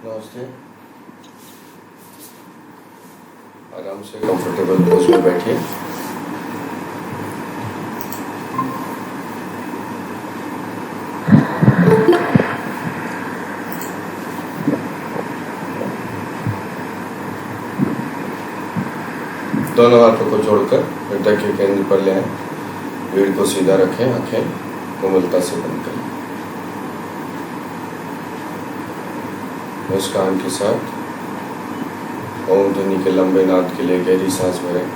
नमस्ते। आराम से कंफर्टेबल पोज में बैठिए। दोनों हाथों को जोड़कर हृदय के केंद्र पर ले आए। रीढ़ को सीधा रखें, आंखें कोमलता से बंद करें। मुस्कान के साथ ओम ध्वनि के लंबे नाद के लिए गहरी सांस भरें।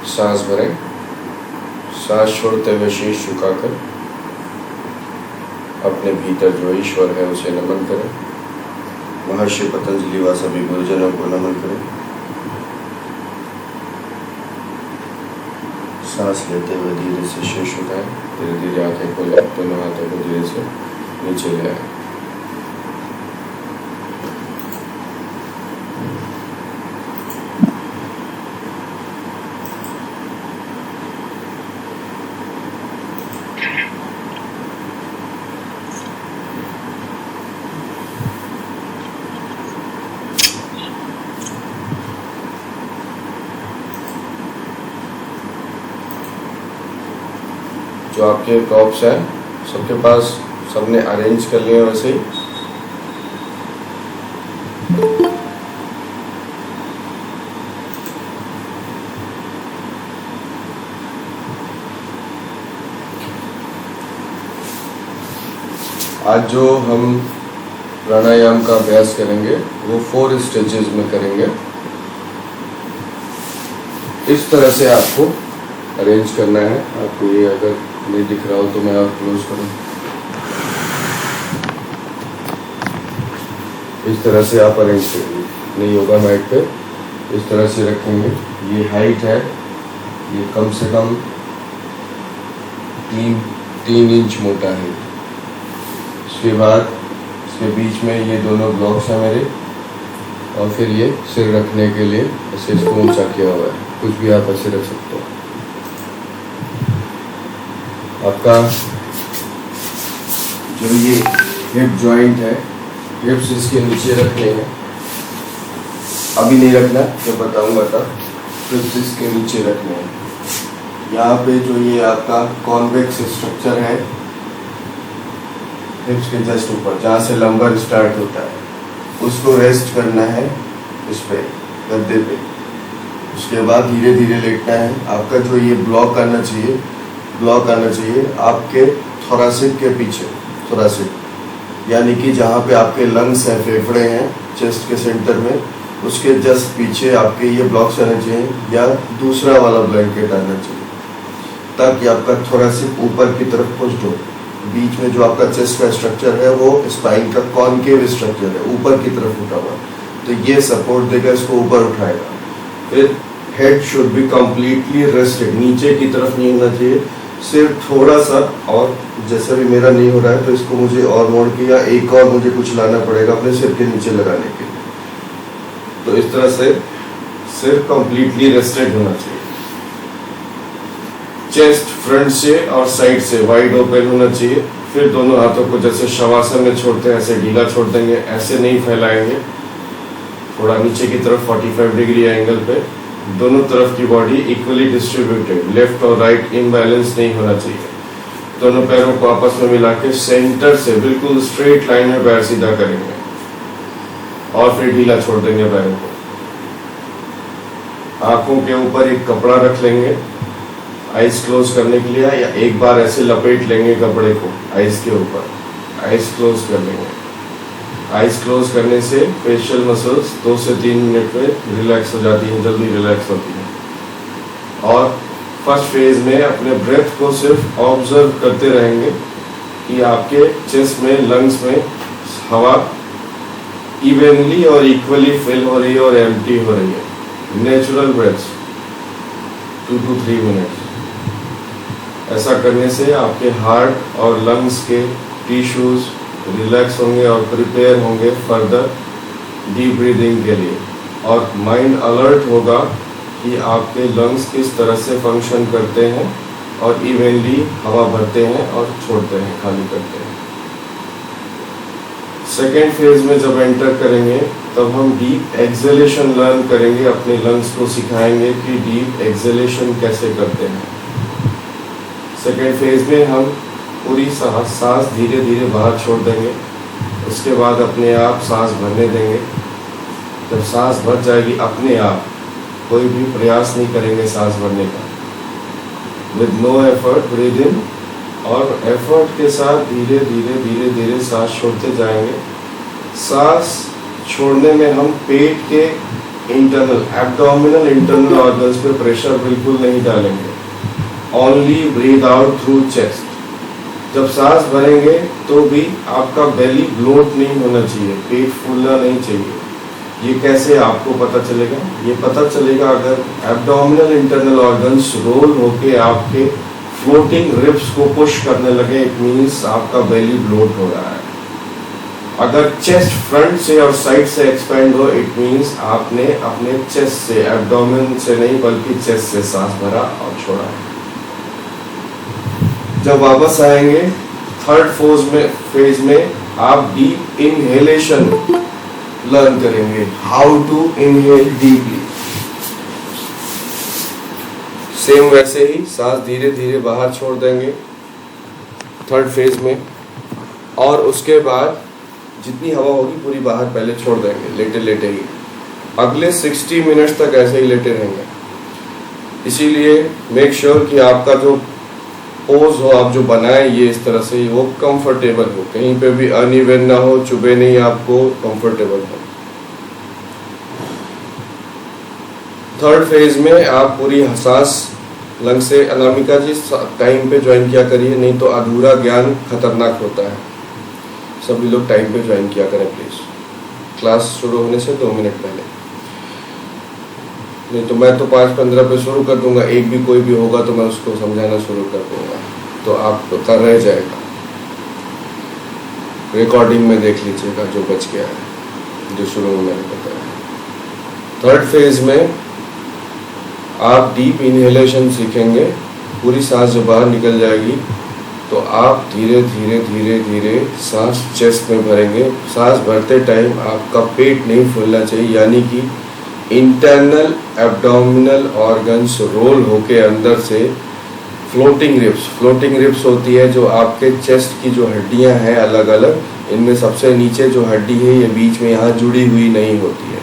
सांस भरें। सांस छोड़ते हुए शीश झुकाकर अपने भीतर जो ईश्वर है उसे नमन करें। महर्षि पतंजलि व सभी गुरुजनों को नमन करें। सांस लेते हुए धीरे से शीश उठाएं। धीरे धीरे आंखें खोलें। दोनों हाथों को धीरे से नीचे ले आए। जो आपके प्रॉप्स हैं सबके पास सबने अरेंज कर लिए वैसे ही। आज जो हम प्राणायाम का अभ्यास करेंगे वो 4 स्टेजेस में करेंगे। इस तरह से आपको अरेंज करना है। आपको ये अगर नहीं दिख रहा हो तो मैं और क्लोज करूँ। इस तरह से आप अरेंज करेंगे अपने योगा मैट पे। इस तरह से रखेंगे। ये हाइट है, ये कम से कम 3 इंच मोटा है। इसके बाद इसके बीच में ये दोनों ब्लॉक्स हैं मेरे, और फिर ये सिर रखने के लिए ऐसे इसको ऊंचा किया हुआ है। कुछ भी आप ऐसे रख सकते हो। आपका जो ये हिप जॉइंट है, हिप्स इसके नीचे रखने हैं। अभी नहीं रखना, जब बताऊंगा तब। हिप्स इसके नीचे रखने हैं। यहाँ पे जो ये आपका कॉन्वेक्स स्ट्रक्चर है हिप्स के जस्ट ऊपर, जहाँ से लंबर स्टार्ट होता है, उसको रेस्ट करना है इस पे गद्दे पे। उसके बाद धीरे धीरे लेटना है। आपका जो ये ब्लॉक आना चाहिए आपके थोरासिक के पीछे। थोरासिक यानी कि जहाँ पे आपके लंग्स हैं, फेफड़े हैं चेस्ट के सेंटर में, उसके जस्ट पीछे आपके ये ब्लॉक्स आने चाहिए, या दूसरा वाला ब्लैंकेट आना चाहिए, ताकि आपका थोरासिक ऊपर की तरफ पुश्ड हो। बीच में जो आपका चेस्ट का स्ट्रक्चर है वो स्पाइन का कॉनकेव स्ट्रक्चर है, ऊपर की तरफ उठा हुआ, तो ये सपोर्ट देगा, इसको ऊपर उठाएगा। फिर head should be completely rested, नीचे की तरफ नहीं होना चाहिए, सिर्फ थोड़ा सा। और जैसा भी मेरा नहीं हो रहा है तो इसको मुझे और मोड़ के या एक और मुझे कुछ लाना पड़ेगा अपने सिर के नीचे लगाने के लिए। तो इस तरह से सिर कंप्लीटली रेस्टेड होना चाहिए। चेस्ट फ्रंट से और साइड से वाइड ओपन होना चाहिए। फिर दोनों हाथों को जैसे शवासन में छोड़ते हैं ऐसे ढीला छोड़ देंगे, ऐसे नहीं फैलाएंगे। थोड़ा नीचे की तरफ 45 डिग्री एंगल पे दोनों तरफ की बॉडी इक्वली डिस्ट्रीब्यूटेड, लेफ्ट और राइट इम्बैलेंस नहीं होना चाहिए। दोनों पैरों को आपस में मिला के सेंटर से बिल्कुल स्ट्रेट लाइन में पैर सीधा करेंगे। और फिर ढीला छोड़ देंगे पैरों को। आंखों के ऊपर एक कपड़ा रख लेंगे आइज क्लोज करने के लिए, या एक बार ऐसे लपेट लेंगे कपड़े को आइज के ऊपर, आइज क्लोज कर लेंगे। आइज क्लोज करने से फेशियल मसल्स 2 से 3 मिनट में रिलैक्स हो जाती हैं, जल्दी रिलैक्स होती हैं। और फर्स्ट फेज में अपने ब्रेथ को सिर्फ ऑब्जर्व करते रहेंगे कि आपके चेस्ट में, लंग्स में हवा इवनली और इक्वली फिल हो रही है और एम्प्टी हो रही है। Natural breaths 2 to 3 minutes. ऐसा करने से आपके हार्ट और लंग्स के टिश्यूज रिलैक्स होंगे और प्रिपेयर होंगे फर्दर डीप ब्रीदिंग के लिए। और माइंड अलर्ट होगा कि आपके लंग्स किस तरह से फंक्शन करते हैं और इवनली हवा भरते हैं और छोड़ते हैं, खाली करते हैं। सेकेंड फेज में जब एंटर करेंगे तब हम डीप एक्सेलेशन लर्न करेंगे, अपने लंग्स को सिखाएंगे कि डीप एक्सेलेशन कैसे करते हैं। सेकेंड फेज में हम पूरी सांस धीरे धीरे बाहर छोड़ देंगे, उसके बाद अपने आप सांस भरने देंगे। जब सांस भर जाएगी अपने आप, कोई भी प्रयास नहीं करेंगे सांस भरने का, with no effort breathe in, और एफर्ट के साथ धीरे धीरे धीरे धीरे सांस छोड़ते जाएंगे। सांस छोड़ने में हम पेट के इंटरनल एब्डोमिनल इंटरनल ऑर्गन्स पे प्रेशर बिल्कुल नहीं डालेंगे, only breathe out through chest. जब सांस भरेंगे तो भी आपका बेली ब्लोट नहीं होना चाहिए, पेट फूलना नहीं चाहिए। ये कैसे आपको पता चलेगा? ये पता चलेगा अगर एब्डोमिनल इंटरनल ऑर्गन्स रोल होके आपके फ्लोटिंग रिब्स को पुश करने लगे, इट मीन्स आपका बेली ब्लोट हो रहा है। अगर चेस्ट फ्रंट से और साइड से एक्सपेंड हो, इट मीन्स आपने अपने चेस्ट से, एब्डोमेन से नहीं बल्कि चेस्ट से सांस भरा और छोड़ा है। जब वापस आएंगे थर्ड फेज में आप डीप इनहेलेशन लर्न करेंगे, how to inhale deeply. Same वैसे ही सांस धीरे धीरे बाहर छोड़ देंगे थर्ड फेज में, और उसके बाद जितनी हवा होगी पूरी बाहर पहले छोड़ देंगे, लेटे लेटे ही। अगले 60 मिनट्स तक ऐसे ही लेटे रहेंगे। इसीलिए मेक श्योर कि आपका जो पोज हो, आप जो बनाए ये इस तरह से वो कंफर्टेबल हो, कहीं पे भी अनइवन ना हो, चुभे नहीं, आपको कंफर्टेबल हो। थर्ड फेज में आप पूरी सांस लंग से, अनामिका जी टाइम पे ज्वाइन किया करिए, नहीं तो अधूरा ज्ञान खतरनाक होता है। सभी लोग टाइम पे ज्वाइन किया करें प्लीज, क्लास शुरू होने से 2 मिनट पहले, नहीं तो मैं तो 5:15 पे शुरू कर दूंगा, एक भी कोई भी होगा तो मैं उसको समझाना शुरू कर दूंगा, तो आपका रह जाएगा। रिकॉर्डिंग में देख लीजिएगा जो बच गया है, जो शुरू में मैंने बताया। थर्ड फेज में आप डीप इनहेलेशन सीखेंगे, पूरी सांस जब बाहर निकल जाएगी तो आप धीरे धीरे धीरे धीरे सांस चेस्ट में भरेंगे। सांस भरते टाइम आपका पेट नहीं फूलना चाहिए, यानी कि इंटरनल एब्डोमिनल ऑर्गन्स रोल होके अंदर से फ्लोटिंग रिब्स होती है, जो आपके चेस्ट की जो हड्डियां हैं अलग अलग, इनमें सबसे नीचे जो हड्डी है ये बीच में यहाँ जुड़ी हुई नहीं होती है,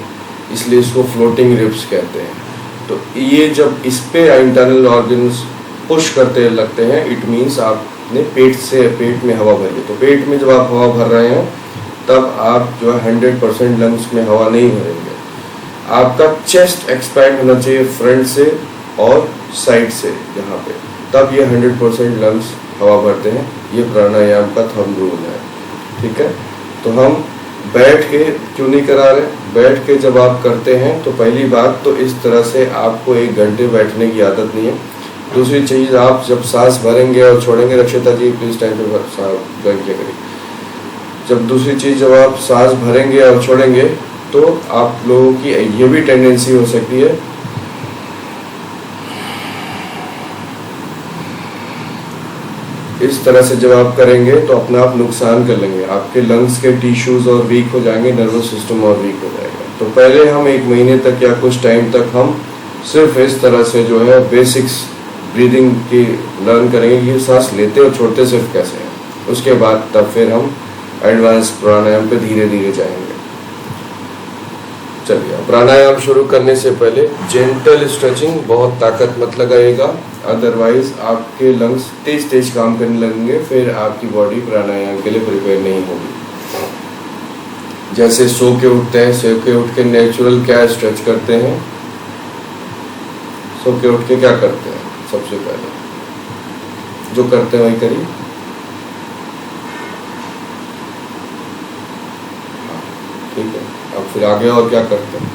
इसलिए इसको फ्लोटिंग रिब्स कहते हैं। तो ये जब इस पे इंटरनल ऑर्गन्स पुश करते लगते हैं, इट मीन्स आपने पेट में हवा भरी। तो पेट में जब आप हवा भर रहे हैं तब आप जो है 100% लंग्स में हवा नहीं भरेंगे। आपका चेस्ट एक्सपैंड होना चाहिए फ्रंट से और साइड से यहाँ पे, तब ये 100% लंग्स हवा भरते हैं। ये प्राणायाम का थंब रूल है, ठीक है। तो हम बैठ के क्यों नहीं करा रहे, बैठ के जब आप करते हैं तो पहली बात तो इस तरह से आपको 1 घंटे बैठने की आदत नहीं है। दूसरी चीज़, आप जब सांस भरेंगे और छोड़ेंगे, रक्षिता जी प्लीज टाइम पे ज्वाइन किया करिए। जब दूसरी चीज़, जब आप सांस भरेंगे और छोड़ेंगे तो आप लोगों की ये भी टेंडेंसी हो सकती है इस तरह से, जब आप करेंगे तो अपना आप नुकसान कर लेंगे, आपके लंग्स के टिश्यूज और वीक हो जाएंगे, नर्वस सिस्टम और वीक हो जाएगा। तो पहले हम 1 महीने तक या कुछ टाइम तक हम सिर्फ इस तरह से जो है बेसिक्स ब्रीदिंग की लर्न करेंगे कि सांस लेते और छोड़ते सिर्फ कैसे हैं। उसके बाद तब फिर हम एडवांस प्राणायाम पे धीरे धीरे जाएंगे। चलिए, प्राणायाम शुरू करने से पहले जेंटल स्ट्रेचिंग, बहुत ताकत मत लगाइएगा, अदरवाइज आपके लंग्स तेज तेज काम करने लगेंगे, फिर आपकी बॉडी प्राणायाम के लिए प्रिपेयर नहीं होगी। जैसे सो के उठते हैं, सो के उठ के नेचुरल क्या स्ट्रेच करते हैं, सो के उठ के क्या करते हैं, सबसे पहले जो करते हैं वही करिए। ठीक है, अब फिर आगे और क्या करते हैं,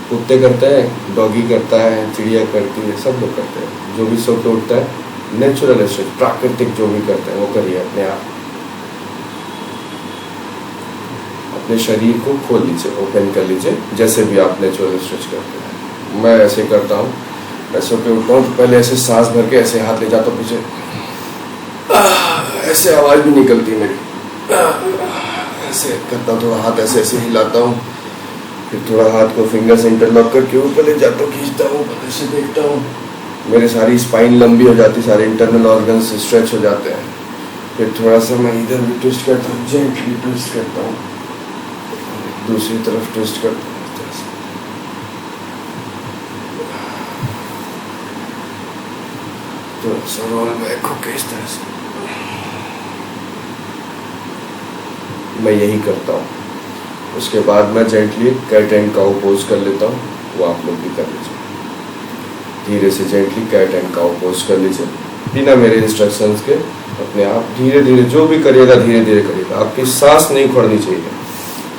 कुत्ते करते हैं, डॉगी करता है, चिड़िया करती है, सब लोग करते हैं। जो भी सो के उठता है नेचुरल स्ट्रेच, प्राकृतिक जो भी करते हैं वो करिए अपने आप। अपने शरीर को खोल लीजिए, ओपन कर लीजिए, जैसे भी आप नेचुरल स्ट्रेच करते हैं। मैं ऐसे करता हूँ, ऐसे के उठता हूँ तो पहले ऐसे सांस भर के ऐसे हाथ ले जाता हूँ पीछे, ऐसे आवाज भी निकलती है मेरी, ऐसे करता हूँ, थोड़ा हाथ ऐसे ऐसे हिलाता हूँ, फिर थोड़ा हाथ को फिंगर से इंटरलॉक करके ऊपर ले जाता हूँ, खींचता हूँ, ऐसे देखता हूँ, मेरे सारी स्पाइन लंबी हो जाती, सारे इंटरनल ऑर्गन्स स्ट्रेच हो जाते हैं। फिर थोड़ा सा मैं इधर भी ट्विस्ट करता हूँ, जेंटली ट्विस्ट करता हूँ, दूसरी तरफ ट्विस्ट करता हूँ, इस तरह से। तो सर रोल बैक होके इस तरह से मैं यही करता हूँ। उसके बाद मैं gently cat and cow pose कर लेता हूँ, वो आप लोग भी कर लीजिए। धीरे से gently cat and cow pose कर लीजिए, बिना मेरे इंस्ट्रक्शंस के, अपने आप धीरे धीरे जो भी करिएगा धीरे धीरे करिएगा। आपकी सांस नहीं खोलनी चाहिए,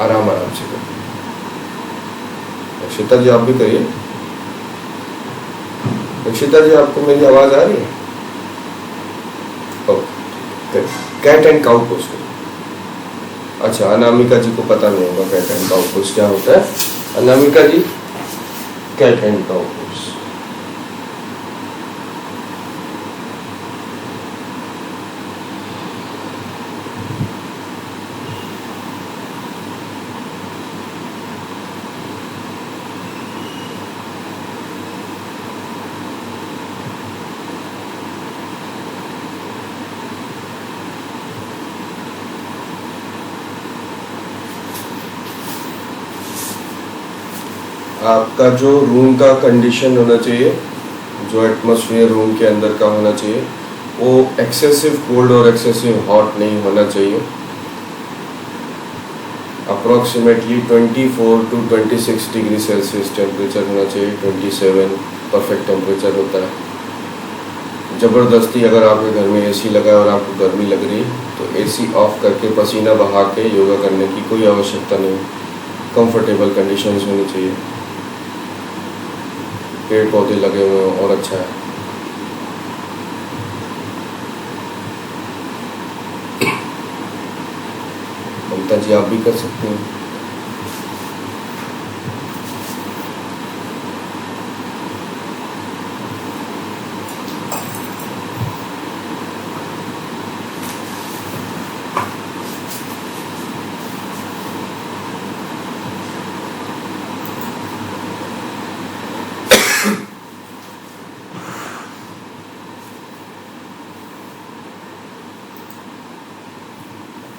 आराम आराम से करिए। अक्षिता जी आप भी करिए। अक्षिता जी आपको मेरी आवाज आ रही है? Okay, cat and cow pose करिए। अच्छा, अनामिका जी को पता नहीं होगा कैट एंड काउ पोज क्या होता है। अनामिका जी, कैट एंड काउ पोज। आपका जो रूम का कंडीशन होना चाहिए, जो एटमॉस्फेयर रूम के अंदर का होना चाहिए, वो एक्सेसिव कोल्ड और एक्सेसिव हॉट नहीं होना चाहिए। Approximately 24 to 26 degree Celsius temperature होना चाहिए। 27 परफेक्ट टेम्परेचर होता है। ज़बरदस्ती अगर आपके घर में एसी लगा है और आपको गर्मी लग रही है तो एसी ऑफ करके पसीना बहा के योगा करने की कोई आवश्यकता नहीं। कंफर्टेबल कंडीशंस होनी चाहिए, पेड़ पौधे लगे हुए हों और अच्छा है। ममता जी आप भी कर सकते हैं।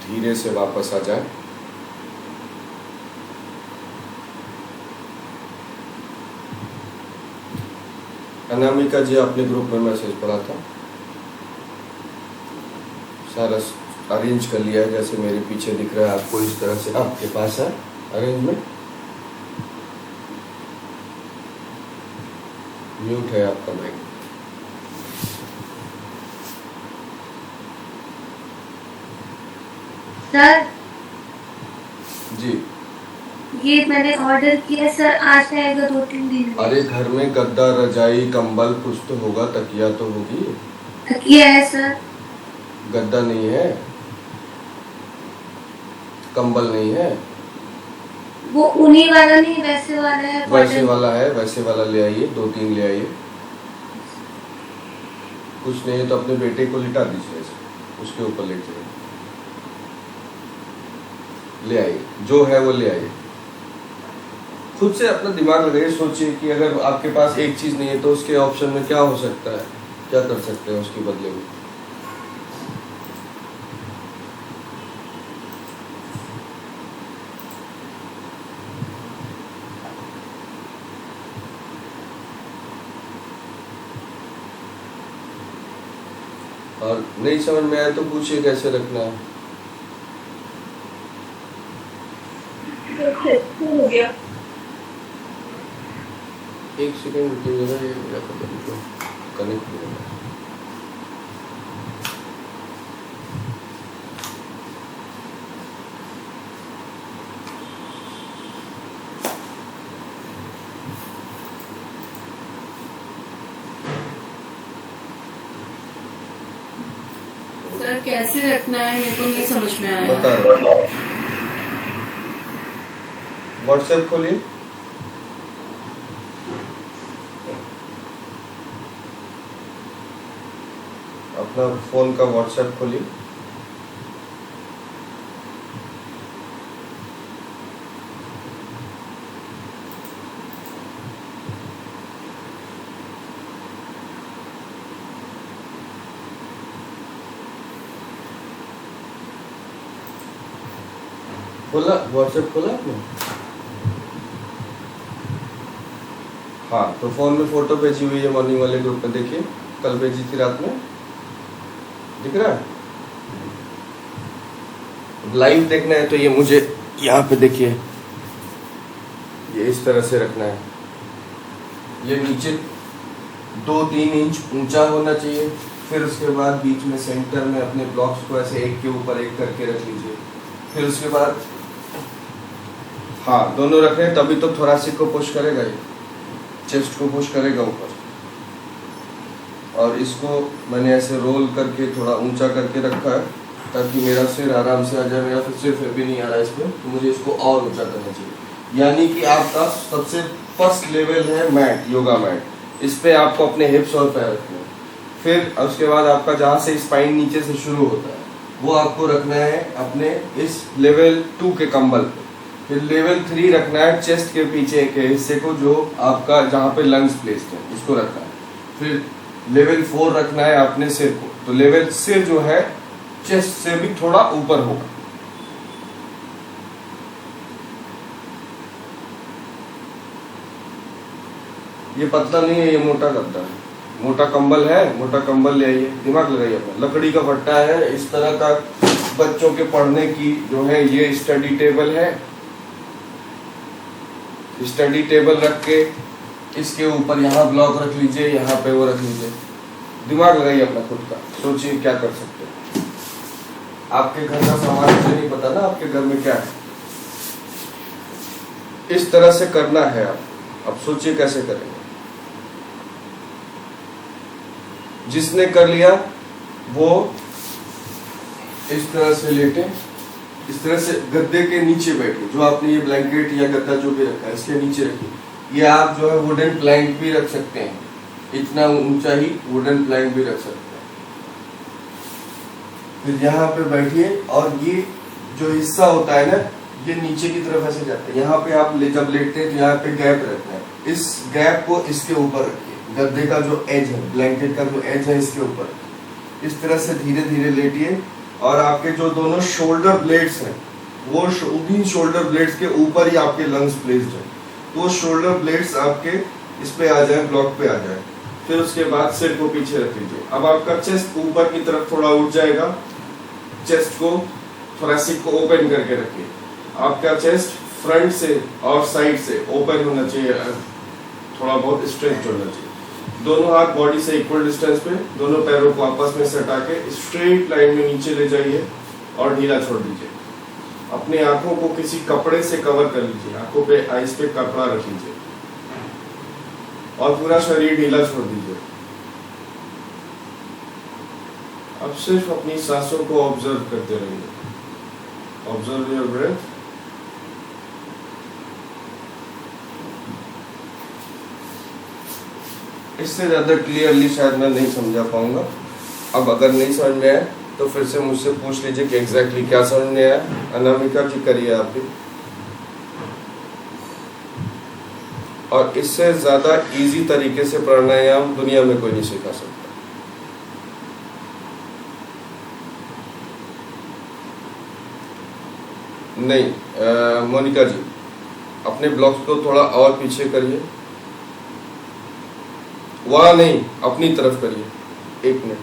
धीरे से वापस आ जाए। अनामिका जी आपने ग्रुप में मैसेज पढ़ा था, सारा अरेंज कर लिया है, जैसे मेरे पीछे दिख रहा है आपको, इस तरह से आपके पास है अरेंजमेंट। म्यूट है आपका माइक। सर जी, ये मैंने ऑर्डर किया सर, आज आएगा 2-3 दिन में। अरे घर में गद्दा रजाई कंबल कुछ तो होगा, तकिया तो होगी। तकिया है सर। गद्दा नहीं है, कंबल नहीं है। वो ऊनी वाला नहीं, वैसे वाला है। वैसे वाला है, वैसे वाला ले आइए, 2-3 ले आइए। कुछ नहीं है तो अपने बेटे को लिटा दीजिए, उसके ऊपर लेट जाइए, ले आइए, जो है वो ले आइए। खुद से अपना दिमाग लगाइए, सोचिए कि अगर आपके पास एक चीज नहीं है तो उसके ऑप्शन में क्या हो सकता है, क्या कर सकते हैं उसके बदले में। और नहीं समझ में आया तो पूछिए कैसे रखना है। हो गया। एक सेकंड रुकिएगा, ये मेरा पता नहीं कनेक्ट हो गया। सर कैसे रखना है मेरे को नहीं समझ में आया। बता रहा हूँ, व्हाट्सएप खोलिए। अपना फोन का व्हाट्सएप खोलिए। खोला व्हाट्सएप खोला आपने? हाँ, तो फोन में फोटो भेजी हुई है मॉर्निंग वाले ग्रुप में, देखिए कल भेजी थी रात में, दिख रहा है? लाइव देखना है तो ये मुझे यहाँ पे देखिए, ये इस तरह से रखना है। ये नीचे 2-3 इंच ऊंचा होना चाहिए। फिर उसके बाद बीच में सेंटर में अपने ब्लॉक्स को ऐसे एक के ऊपर एक करके रख लीजिए। फिर उसके बाद हाँ, दोनों रख रहे हैं तभी तो थोरासिक को पुश करेगा, ये चेस्ट को पुश करेगा ऊपर। और इसको मैंने ऐसे रोल करके थोड़ा ऊंचा करके रखा है ताकि मेरा सिर आराम से आ जाए। मेरा सिर फिर भी नहीं आ रहा है इसमें, तो मुझे इसको और ऊंचा करना चाहिए। यानी कि आपका सबसे फर्स्ट लेवल है मैट, योगा मैट। इस पे आपको अपने हिप्स और पैर रखने हैं। फिर उसके बाद आपका जहाँ से स्पाइन नीचे से शुरू होता है वो आपको रखना है अपने इस लेवल 2 के कंबल पे। फिर लेवल 3 रखना है चेस्ट के पीछे के हिस्से को, जो आपका जहाँ पे लंग्स प्लेस्ड है उसको रखना है। फिर लेवल 4 रखना है अपने सिर को। तो लेवल सिर जो है चेस्ट से भी थोड़ा ऊपर होगा। ये पतला नहीं है, ये मोटा गद्दा है, मोटा कंबल है। मोटा कंबल ले आइए, दिमाग लगाइए अपना। लकड़ी का फट्टा है इस तरह का, बच्चों के पढ़ने की जो है ये स्टडी टेबल है। स्टडी टेबल रख के इसके ऊपर यहाँ ब्लॉक रख लीजिए, यहाँ पे वो रख लीजिए। दिमाग लगाइए अपना खुद का, सोचिए क्या कर सकते हैं। आपके घर का सामान मुझे नहीं पता ना, आपके घर में क्या है। इस तरह से करना है। आप अब सोचिए कैसे करेंगे। जिसने कर लिया वो इस तरह से लेटे, इस तरह से गद्दे के नीचे बैठे। जो आपने ये ब्लैंकेट या गद्दा जो भी रखा है इसके नीचे रखिए। ये आप जो है वुडन प्लैंक भी रख सकते हैं, इतना ऊंचा ही वुडन प्लैंक भी रख सकते हैं। फिर यहाँ पे बैठिए और ये जो हिस्सा होता है ना, ये नीचे की तरफ ऐसे जाता है। यहाँ पे आप जब लेटते हैं तो यहाँ पे गैप रहता है। इस गैप को इसके ऊपर रखिए। गद्दे का जो एज है, ब्लैंकेट का जो एज है इसके ऊपर इस तरह से धीरे धीरे लेटिए। और आपके जो दोनों शोल्डर ब्लेड्स हैं वो उन्हीं शोल्डर ब्लेड्स के ऊपर ही आपके लंग्स प्लेस्ड है। तो शोल्डर ब्लेड्स आपके इस पे आ जाए, ब्लॉक पे आ जाए। फिर उसके बाद सिर को पीछे रख लीजिए। अब आपका चेस्ट ऊपर की तरफ थोड़ा उठ जाएगा। चेस्ट को, थोरैसिक को ओपन करके रखिए। आपका चेस्ट फ्रंट से और साइड से ओपन होना चाहिए, थोड़ा बहुत स्ट्रेच होना चाहिए। दोनों हाथ बॉडी से इक्वल डिस्टेंस पे, दोनों पैरों को आपस में सटा के स्ट्रेट लाइन में नीचे ले जाइए और ढीला छोड़ दीजिए। अपनी आंखों को किसी कपड़े से कवर कर लीजिए, आंखों पे आइस पे कपड़ा रख लीजिए और पूरा शरीर ढीला छोड़ दीजिए। अब सिर्फ अपनी सांसों को ऑब्जर्व करते रहिए। Observe your breath. इससे ज्यादा क्लियरली शायद मैं नहीं समझा पाऊंगा। अब अगर नहीं समझ में आए तो फिर से मुझसे पूछ लीजिए कि एग्जैक्टली क्या समझ में आया। अनामिका जी करिए आप भी। और इससे ज्यादा इजी तरीके से प्राणायाम दुनिया में कोई नहीं सिखा सकता। नहीं मोनिका जी, अपने ब्लॉक्स को थोड़ा और पीछे करिए। वहां नहीं, अपनी तरफ करिए। 1 मिनट।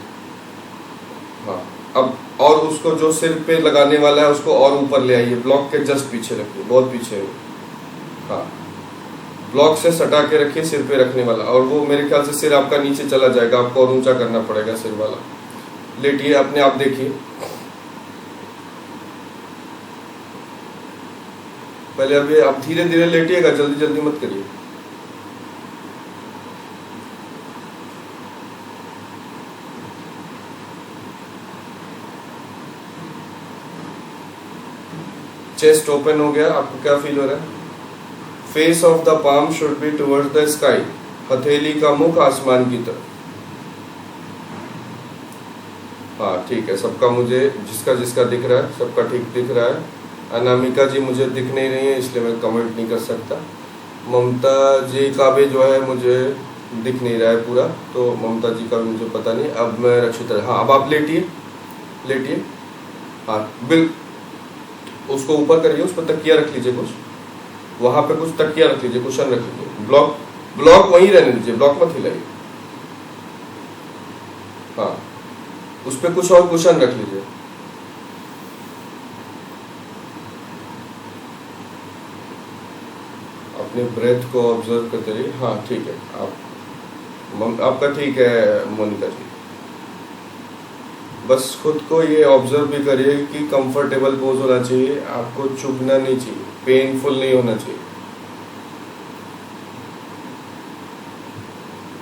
हाँ, अब और उसको जो सिर पे लगाने वाला है उसको और ऊपर ले आइए, ब्लॉक के जस्ट पीछे रखिए, बहुत पीछे है। हाँ, ब्लॉक से सटा के रखिए सिर पे रखने वाला, और वो मेरे ख्याल से सिर आपका नीचे चला जाएगा, आपको और ऊंचा करना पड़ेगा सिर वाला। लेटिए, अपने आप देखिए, पहले अभी आप धीरे धीरे लेटिएगा, जल्दी जल्दी मत करिए। चेस्ट ओपन हो गया, आपको क्या फील हो रहा है? Face of the palm should be towards the sky, हथेली का मुख आसमान की तरफ। हाँ ठीक है, सबका मुझे जिसका जिसका दिख रहा है सबका ठीक दिख रहा है। अनामिका जी मुझे दिख नहीं रही है, इसलिए मैं कमेंट नहीं कर सकता। ममता जी का भी जो है मुझे दिख नहीं रहा है पूरा, तो ममता जी का भी मुझे पता नहीं। अब मैं रक्षित, हाँ अब आप लेटिए, लेटिए। हाँ बिल, उसको ऊपर करिए, उस पर तकिया रख लीजिए, कुछ वहां पे कुछ तकिया रख लीजिए, कुशन रख लीजिए। ब्लॉक ब्लॉक वहीं रहने दीजिए, ब्लॉक मत हिलाइए। हाँ, उस पर कुछ और कुशन रख लीजिए। अपने ब्रेथ को ऑब्जर्व करते रहिए। हाँ ठीक है, आपका ठीक है मोनिका जी। बस खुद को ये ऑब्जर्व भी करिए कि कंफर्टेबल पोज होना चाहिए, आपको चुभना नहीं चाहिए, पेनफुल नहीं होना चाहिए।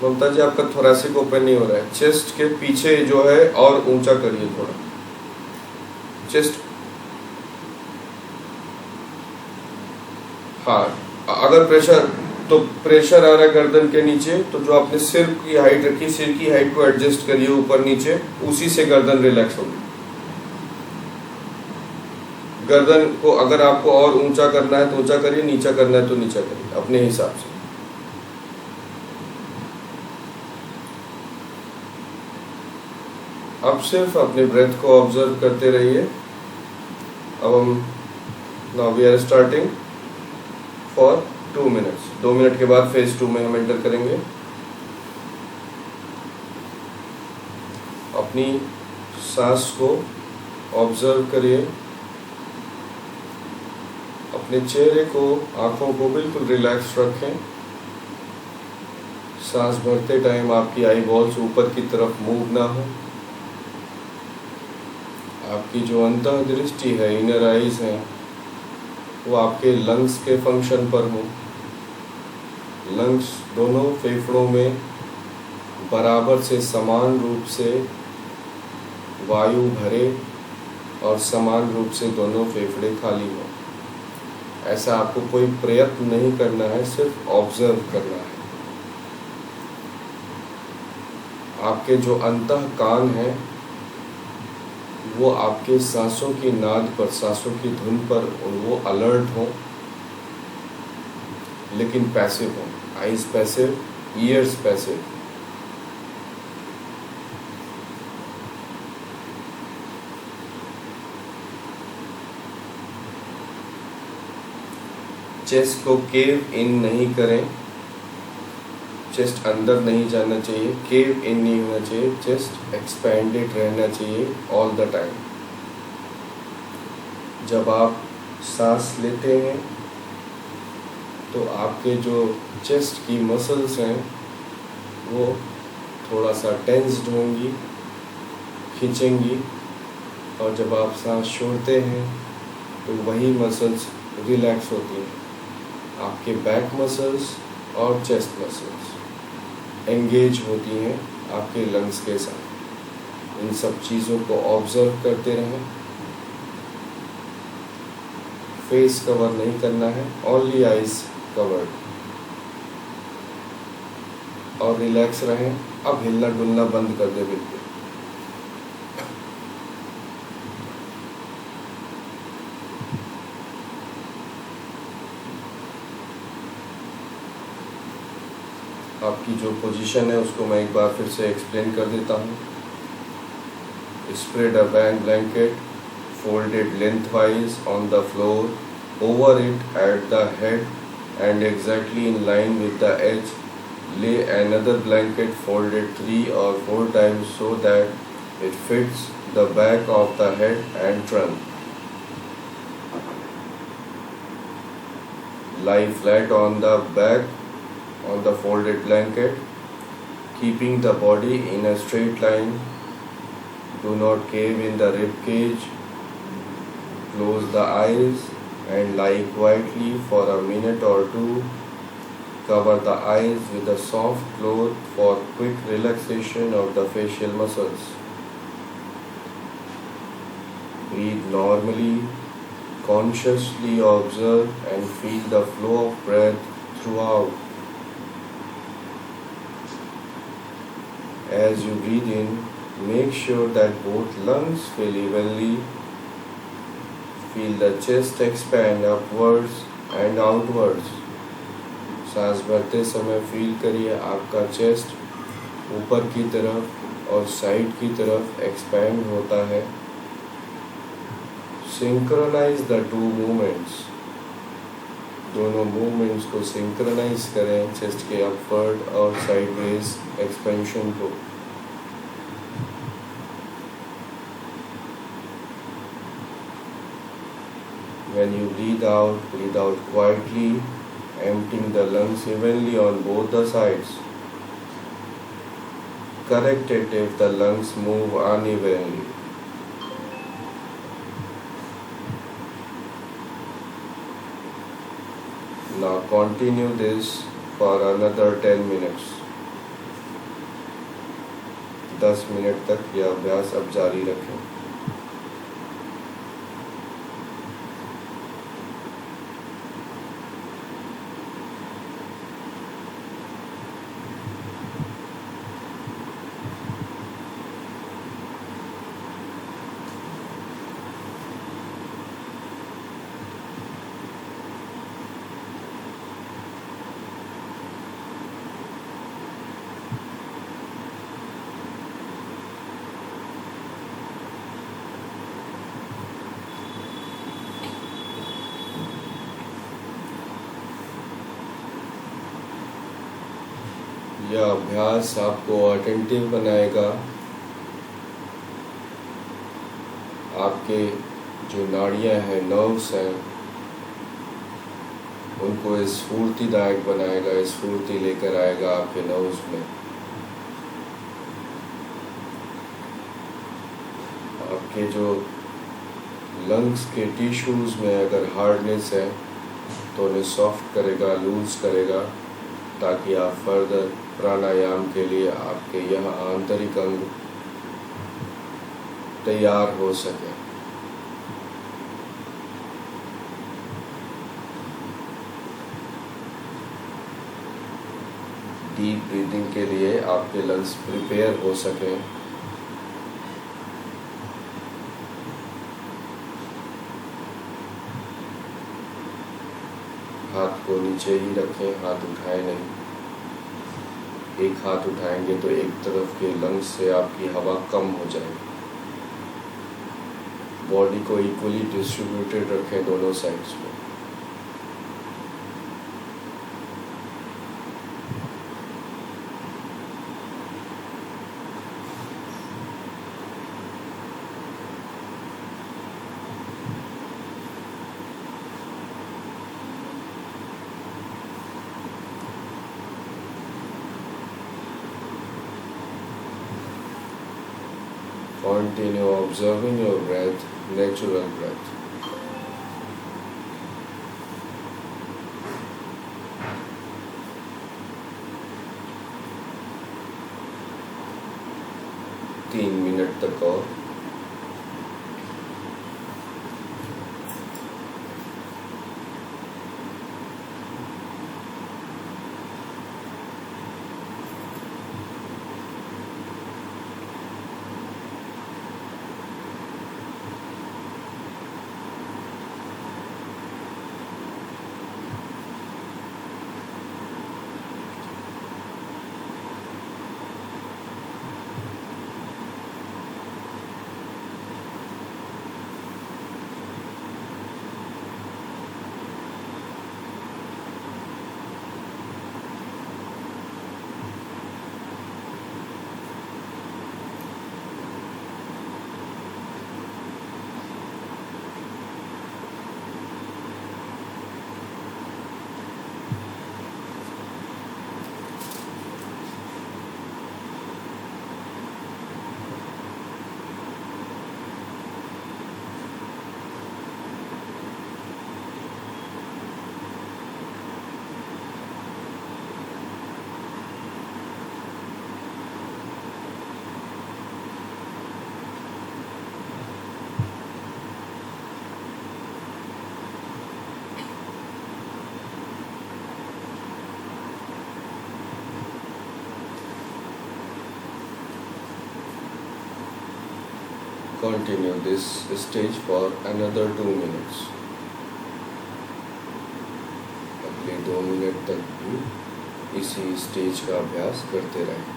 ममता जी आपका थोरैसिक ओपन नहीं हो रहा है, चेस्ट के पीछे जो है और ऊंचा करिए थोड़ा चेस्ट। हाँ, अगर प्रेशर आ रहा है गर्दन के नीचे, तो जो आपने सिर की हाइट रखी, सिर की हाइट को एडजस्ट करिए ऊपर नीचे, उसी से गर्दन रिलैक्स होगी। गर्दन को अगर आपको और ऊंचा करना है तो ऊंचा करिए, नीचा करना है तो नीचा करिए, अपने हिसाब से। अब सिर्फ अपने ब्रेथ को ऑब्जर्व करते रहिए। अब हम now we are starting for 2 minutes. 2 minute के बाद फेज 2 में हम एंटर करेंगे। अपनी सांस को ऑब्जर्व करिए, अपने चेहरे को, आंखों को बिल्कुल रिलैक्स रखें। सांस भरते टाइम आपकी आई बॉल्स ऊपर की तरफ मूव ना हो। आपकी जो अंतः दृष्टि है, इनर आइज है, वो आपके लंग्स के फंक्शन पर हो। लंग्स दोनों फेफड़ों में बराबर से समान रूप से वायु भरे और समान रूप से दोनों फेफड़े खाली हो। ऐसा आपको कोई प्रयत्न नहीं करना है, सिर्फ ऑब्जर्व करना है। आपके जो अंतः कान है वो आपके सांसों की नाद पर, सांसों की धुन पर वो अलर्ट हो, लेकिन पैसिव हो। Eyes passive, years passive. Chest को केव इन नहीं करें, चेस्ट अंदर नहीं जाना चाहिए, केव इन नहीं होना चाहिए, चेस्ट एक्सपेंडेड रहना चाहिए ऑल द टाइम। जब आप सांस लेते हैं तो आपके जो चेस्ट की मसल्स हैं वो थोड़ा सा टेंस्ड होंगी, खींचेंगी, और जब आप सांस छोड़ते हैं तो वही मसल्स रिलैक्स होती हैं। आपके बैक मसल्स और चेस्ट मसल्स एंगेज होती हैं आपके लंग्स के साथ। इन सब चीज़ों को ऑब्जर्व करते रहें। फेस कवर नहीं करना है, ओनली आइज कवर्ड, और रिलैक्स रहें। अब हिलना डुलना बंद कर दे बिल्कुल। आपकी जो पोजीशन है उसको मैं एक बार फिर से एक्सप्लेन कर देता हूँ। Spread a bag blanket folded lengthwise on the floor, over it at the head and exactly in line with the edge. Lay another blanket folded 3 or 4 times so that It fits the back of the head and trunk. Lie flat on the back on the folded blanket, keeping the body in a straight line. Do not cave in the rib cage. Close the eyes and lie quietly for a minute or two. Cover the eyes with a soft cloth for quick relaxation of the facial muscles. Breathe normally, consciously observe and feel the flow of breath throughout. As you breathe in, make sure that both lungs fill evenly. Feel the chest expand upwards and outwards. सांस भरते समय feel करिए आपका chest ऊपर की तरफ और side की तरफ एक्सपैंड होता है. Synchronise the two movements. दोनों मूवमेंट्स को सिंक्रोनाइज करें, चेस्ट के अपवर्ड और साइडवेज एक्सपेंशन को. When you breathe out quietly, emptying the lungs evenly on both the sides. Correct it if the lungs move unevenly. Now continue this for another 10 minutes. 10 minute तक यह अभ्यास अब जारी रखें. यह अभ्यास आपको अटेंटिव बनाएगा. आपके जो नाड़ियाँ हैं, नर्व्स हैं, उनको स्फूर्तिदायक बनाएगा, स्फूर्ति लेकर आएगा आपके नर्व्स में. आपके जो लंग्स के टिश्यूज़ में अगर हार्डनेस है तो उन्हें सॉफ्ट करेगा, लूज करेगा, ताकि आप फर्दर प्राणायाम के लिए आपके यह आंतरिक अंग तैयार हो सके. डीप ब्रीदिंग के लिए आपके लंग्स प्रिपेयर हो सके. हाथ को नीचे ही रखें, हाथ उठाएं नहीं. एक हाथ उठाएंगे तो एक तरफ के लंग्स से आपकी हवा कम हो जाएगी. बॉडी को इक्वली डिस्ट्रीब्यूटेड रखें दोनों साइड्स पे. Continue observing your breath, natural breath. तीन मिनट तक और. Continue this stage for another 2 minutes. अगले 2 मिनट तक भी इसी स्टेज का अभ्यास करते रहें।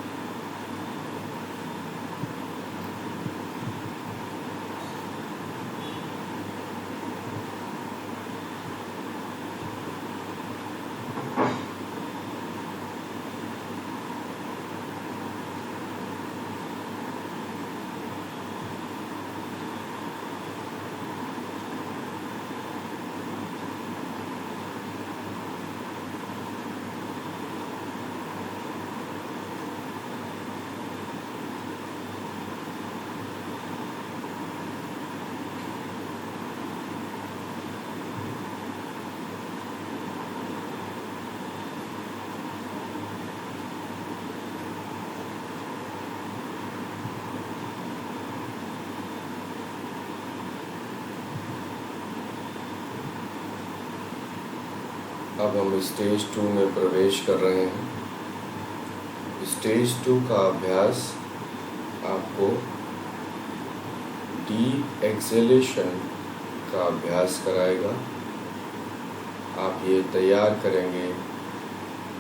अब हम स्टेज 2 में प्रवेश कर रहे हैं। स्टेज 2 का अभ्यास आपको डीप एक्सेलेशन का अभ्यास कराएगा। आप ये तैयार करेंगे,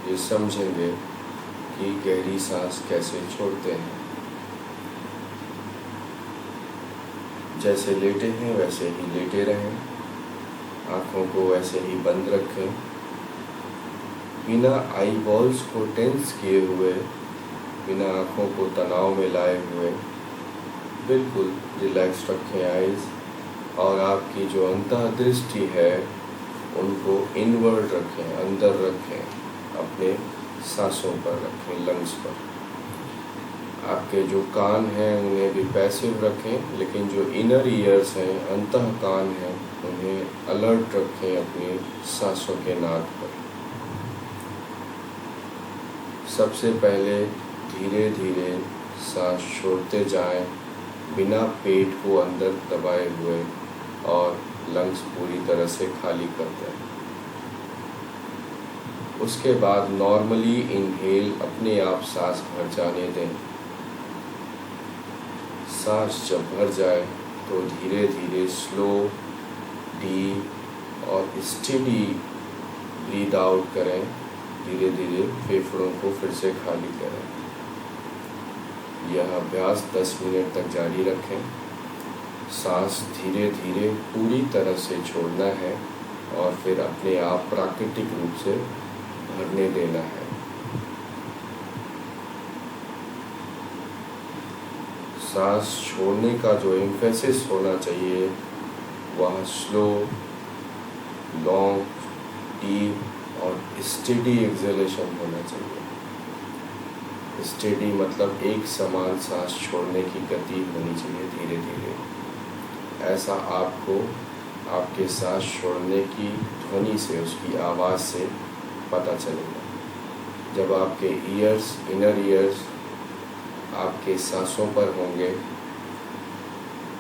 ये समझेंगे कि गहरी सांस कैसे छोड़ते हैं। जैसे लेटे हैं वैसे ही लेटे रहें, आँखों को वैसे ही बंद रखें, बिना आई बॉल्स को टेंस किए हुए, बिना आँखों को तनाव में लाए हुए बिल्कुल रिलैक्स रखें आइज़, और आपकी जो अंतर्दृष्टि है उनको इनवर्ड रखें, अंदर रखें, अपने सांसों पर रखें, लंग्स पर। आपके जो कान हैं उन्हें भी पैसिव रखें, लेकिन जो इनर ईयर्स हैं, अंतः कान हैं, उन्हें अलर्ट रखें अपनी सांसों के नाद पर। सबसे पहले धीरे धीरे सांस छोड़ते जाएं, बिना पेट को अंदर दबाए हुए, और लंग्स पूरी तरह से खाली कर दें। उसके बाद नॉर्मली इनहेल अपने आप सांस भर जाने दें। सांस जब भर जाए तो धीरे धीरे स्लो, डीप और स्टेडी ब्रीद आउट करें। धीरे धीरे फेफड़ों को फिर से खाली करें। यह अभ्यास 10 मिनट तक जारी रखें। सांस धीरे धीरे पूरी तरह से छोड़ना है और फिर अपने आप प्राकृतिक रूप से भरने देना है। सांस छोड़ने का जो एम्फेसिस होना चाहिए वह स्लो, लॉन्ग, डीप और स्टेडी एक्सेलेशन होना चाहिए। स्टेडी मतलब एक समान सांस छोड़ने की गति होनी चाहिए धीरे धीरे। ऐसा आपको आपके सांस छोड़ने की ध्वनि से, उसकी आवाज़ से पता चलेगा। जब आपके ईयर्स, इनर ईयर्स आपके सांसों पर होंगे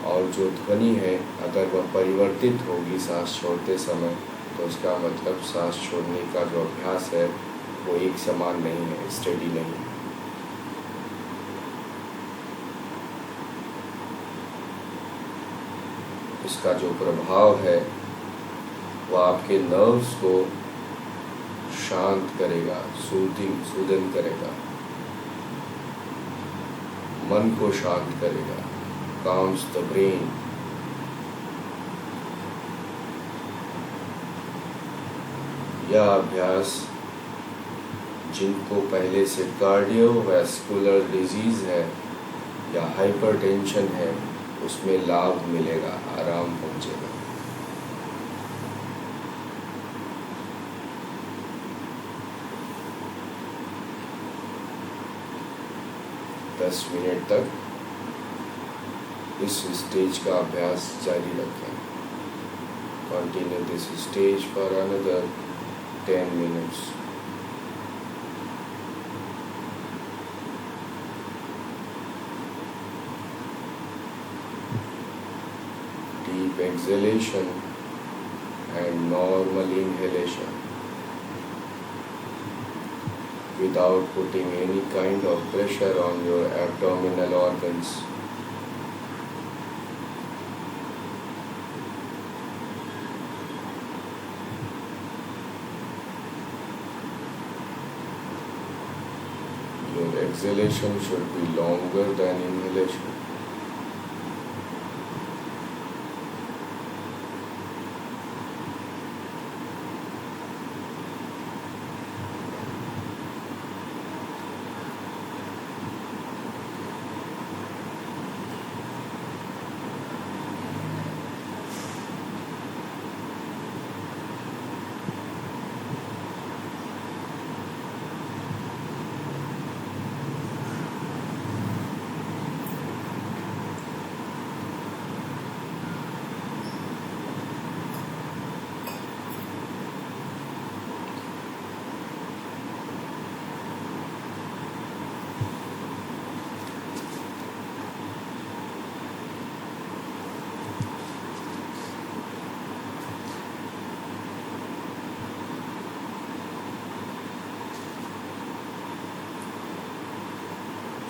और जो ध्वनि है अगर वह परिवर्तित होगी सांस छोड़ते समय, तो उसका मतलब सांस छोड़ने का जो अभ्यास है वो एक समान नहीं है, स्टेडी नहीं है। इसका जो प्रभाव है वह आपके नर्व्स को शांत करेगा, सूदन करेगा, मन को शांत करेगा, calms the brain। यह अभ्यास जिनको पहले से कार्डियोवैस्कुलर डिजीज है या हाइपरटेंशन है उसमें लाभ मिलेगा, आराम पहुंचेगा। दस मिनट तक इस स्टेज का अभ्यास जारी रखें। Continue this stage for another 10 minutes. Deep exhalation and normal inhalation without putting any kind of pressure on your abdominal organs. exhalation should be longer than inhalation.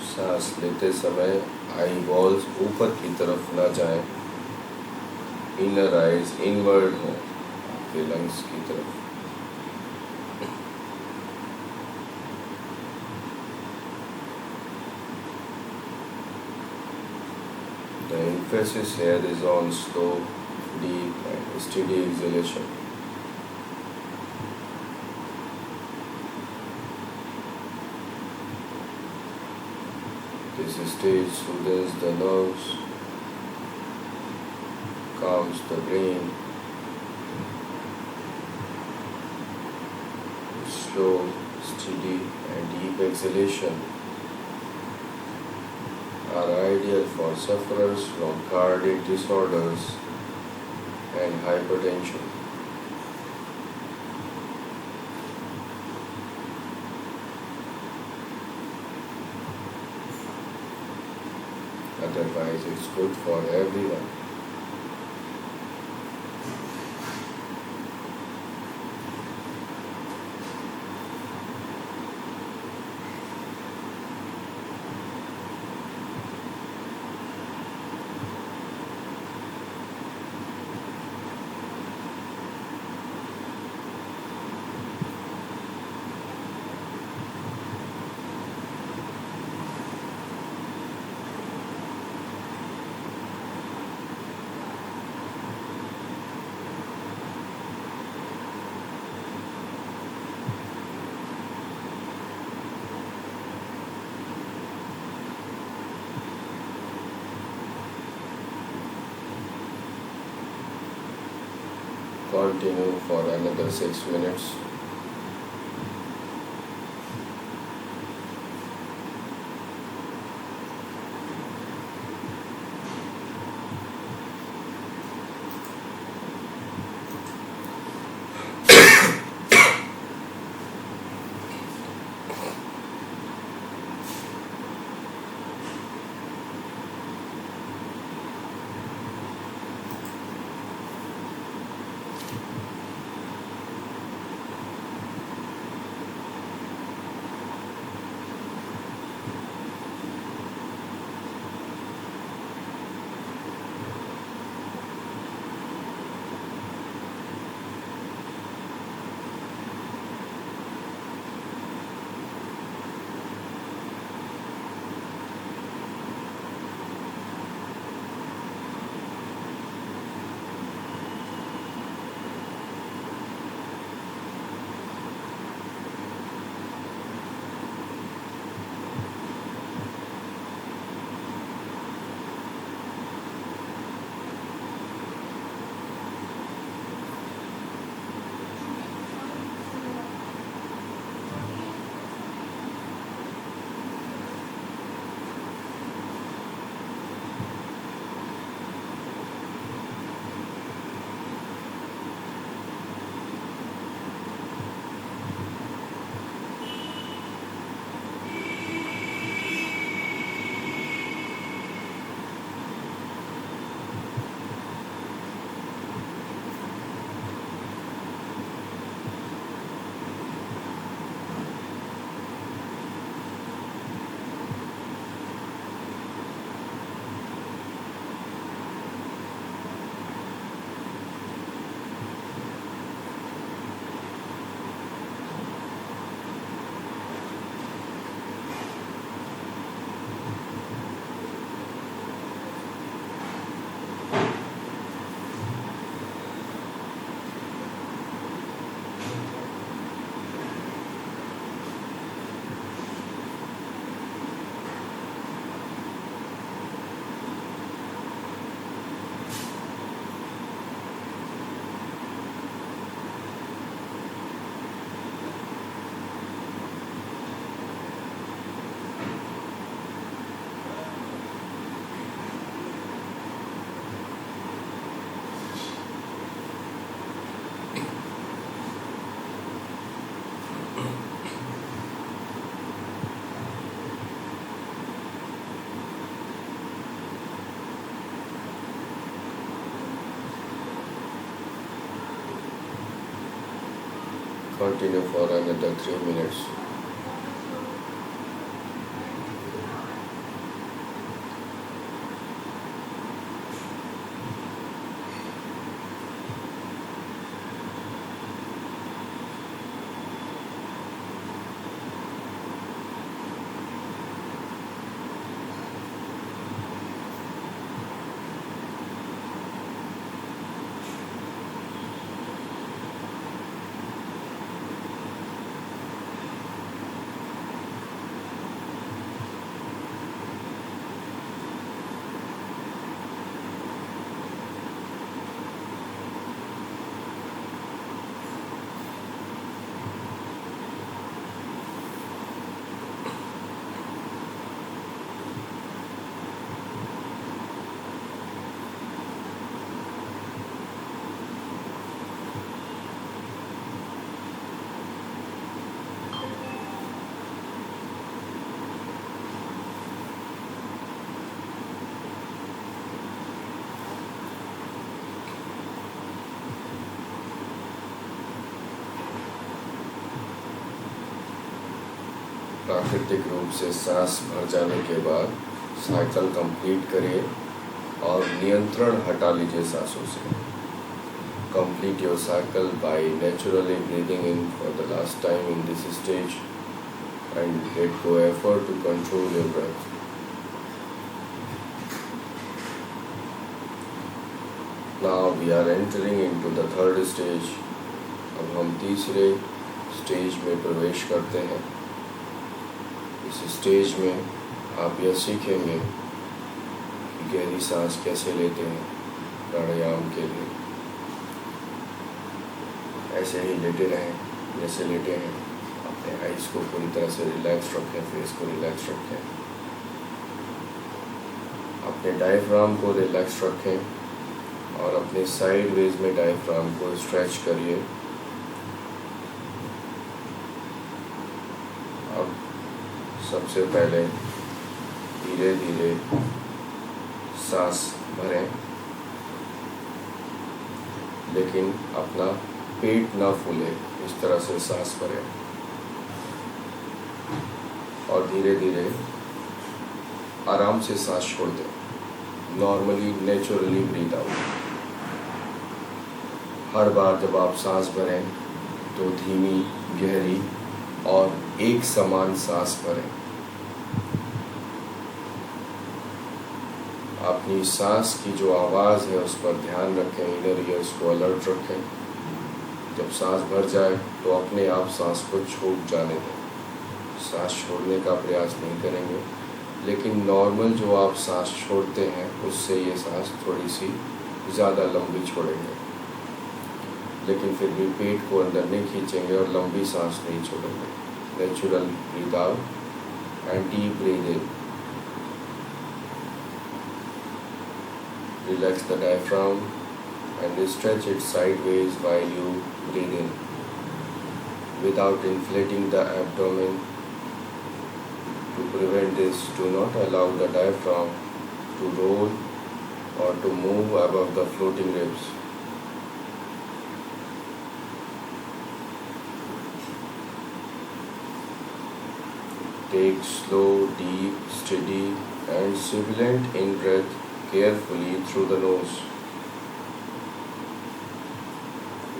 सांस लेते समय आई बॉल्स ऊपर की तरफ ना जाएं, इनर आइज इनवर्ड हो आपके लंग्स की तरफ। The emphasis here is on slow, deep and steady exhalation. This stage soothes the nerves, calms the brain. Slow, steady and deep exhalation are ideal for sufferers from cardiac disorders and hypertension. Otherwise, it's good for everyone. Continue for another 6 minutes. Continue for another 3 minutes. प्राकृतिक रूप से सांस भर जाने के बाद cycle complete करिए और नियंत्रण हटा लीजिए सांसों से। Complete your cycle by naturally breathing in for the last time in this stage and let go effort to control your breath. Now we are entering into the third stage. अब हम तीसरे स्टेज में प्रवेश करते हैं। इस stage में आप यह सीखेंगे कि गहरी सांस कैसे लेते हैं प्राणायाम के लिए। ऐसे ही लेटे रहें जैसे लेटे हैं। अपने आइज को पूरी तरह से रिलैक्स रखें, फेस को रिलैक्स रखें, अपने डायफ्राम को रिलैक्स रखें और अपने साइड वेज में डायफ्राम को स्ट्रेच करिए। अब सबसे पहले धीरे धीरे सांस भरें, लेकिन अपना पेट ना फूले, इस तरह से सांस भरें और धीरे धीरे आराम से सांस छोड़ दें। Normally naturally breathe out. हर बार जब आप सांस भरें तो धीमी, गहरी और एक समान सांस भरें। अपनी सांस की जो आवाज़ है उस पर ध्यान रखें, इनर ईयर्स को अलर्ट रखें। जब सांस भर जाए तो अपने आप सांस को छूट जाने दें। सांस छोड़ने का प्रयास नहीं करेंगे, लेकिन नॉर्मल जो आप सांस छोड़ते हैं उससे ये सांस थोड़ी सी ज़्यादा लंबी छोड़ेंगे, लेकिन फिर भी पेट को अंदर नहीं खींचेंगे और लंबी सांस नहीं छोड़ेंगे। Natural breath out and deep breath in. Relax the diaphragm and stretch it sideways while you breathe in without inflating the abdomen. To prevent this, do not allow the diaphragm to roll or to move above the floating ribs. Take slow, deep, steady and sibilant in-breath carefully through the nose.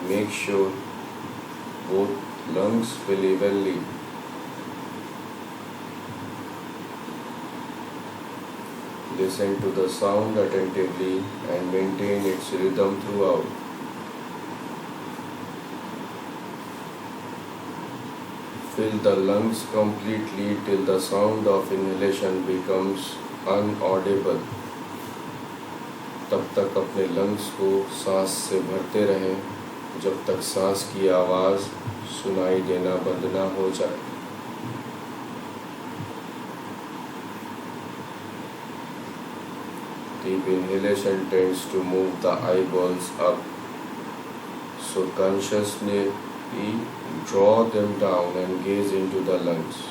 Make sure both lungs fill evenly. Listen to the sound attentively and maintain its rhythm throughout. Fill the lungs completely till the sound of inhalation becomes unaudible. तब तक अपने lungs को सांस से भरते रहें जब तक सांस की आवाज़ सुनाई देना बंद ना हो जाए। Deep inhalation tends to move the eyeballs up, so consciously draw them down and gaze into the lungs.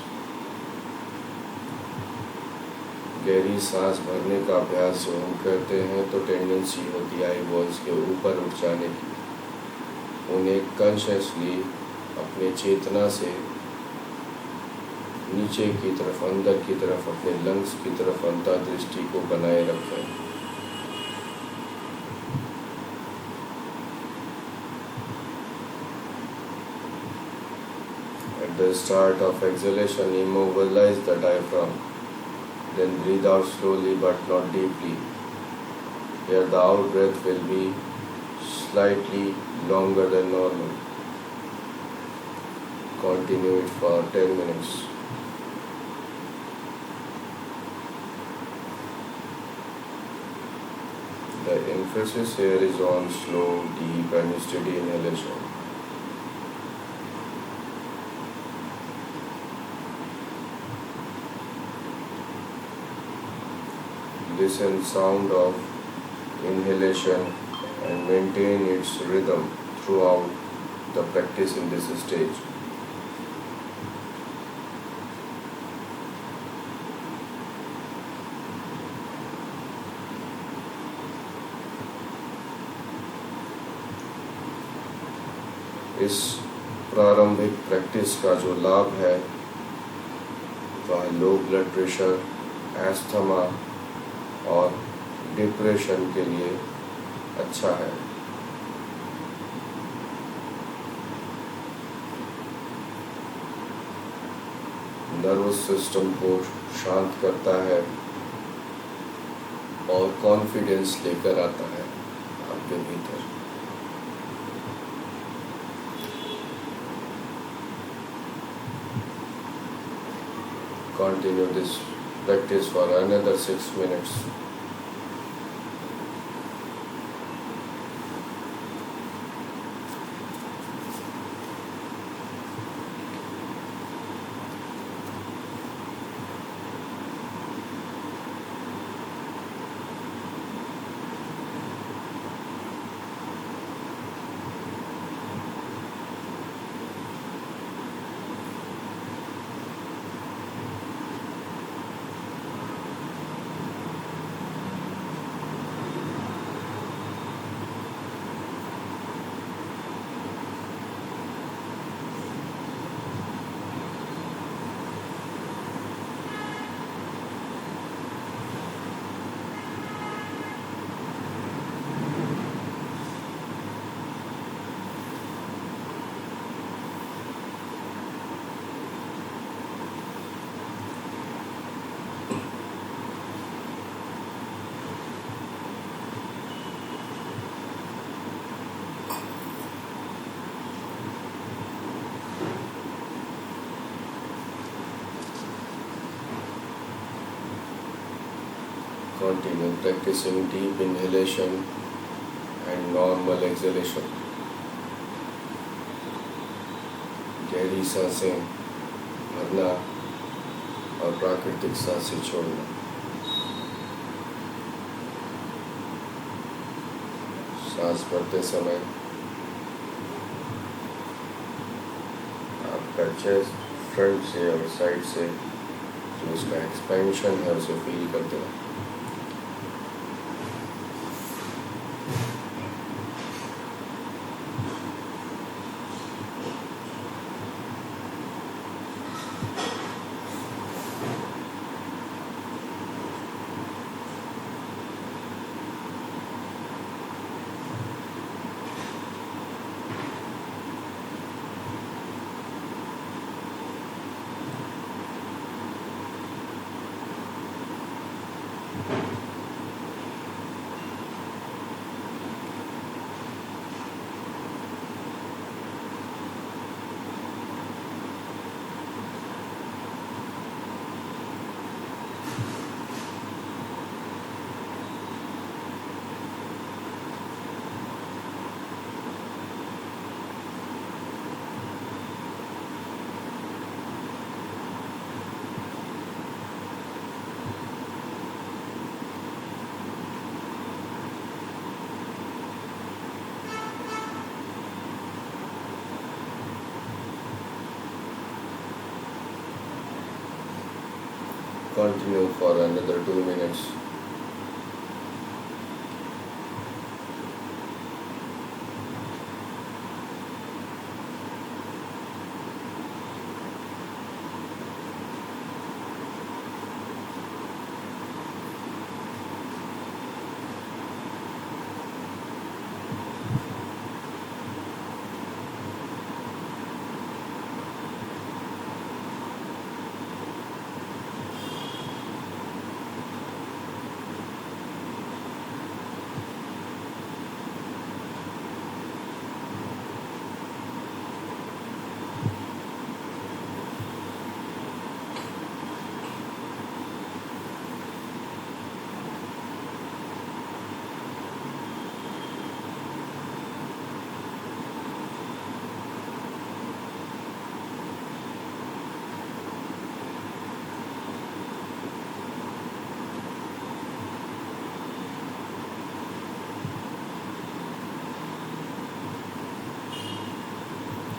गहरी सांस भरने का अभ्यास जो हम करते हैं तो टेंडेंसी होती है आई बॉल्स के ऊपर उठ जाने की। उन्हें कॉन्शियसली अपने चेतना से नीचे की तरफ, अंदर की तरफ, अपने लंग्स की तरफ अंतर्दृष्टि को बनाए रखें। At the start of exhalation, immobilize the diaphragm. Then breathe out slowly but not deeply. Here the out breath will be slightly longer than normal. Continue it for 10 minutes. The emphasis here is on slow, deep and steady inhalation. Listen sound of inhalation and maintain its rhythm throughout the practice in this stage. इस प्रारंभिक practice का जो लाभ है वह low blood pressure, asthma और depression के लिए अच्छा है। नर्वस सिस्टम को शांत करता है और कॉन्फिडेंस लेकर आता है आपके भीतर। Continue this practice for another 6 minutes. Continue practicing deep inhalation and normal exhalation. गहरी सांसें भरना और प्राकृतिक सांसें छोड़ना। सांस भरते समय आपका चेस्ट फ्रंट से और साइड से जो उसका एक्सपेंशन है उसे फील करते हैं। Continue for another 2 minutes.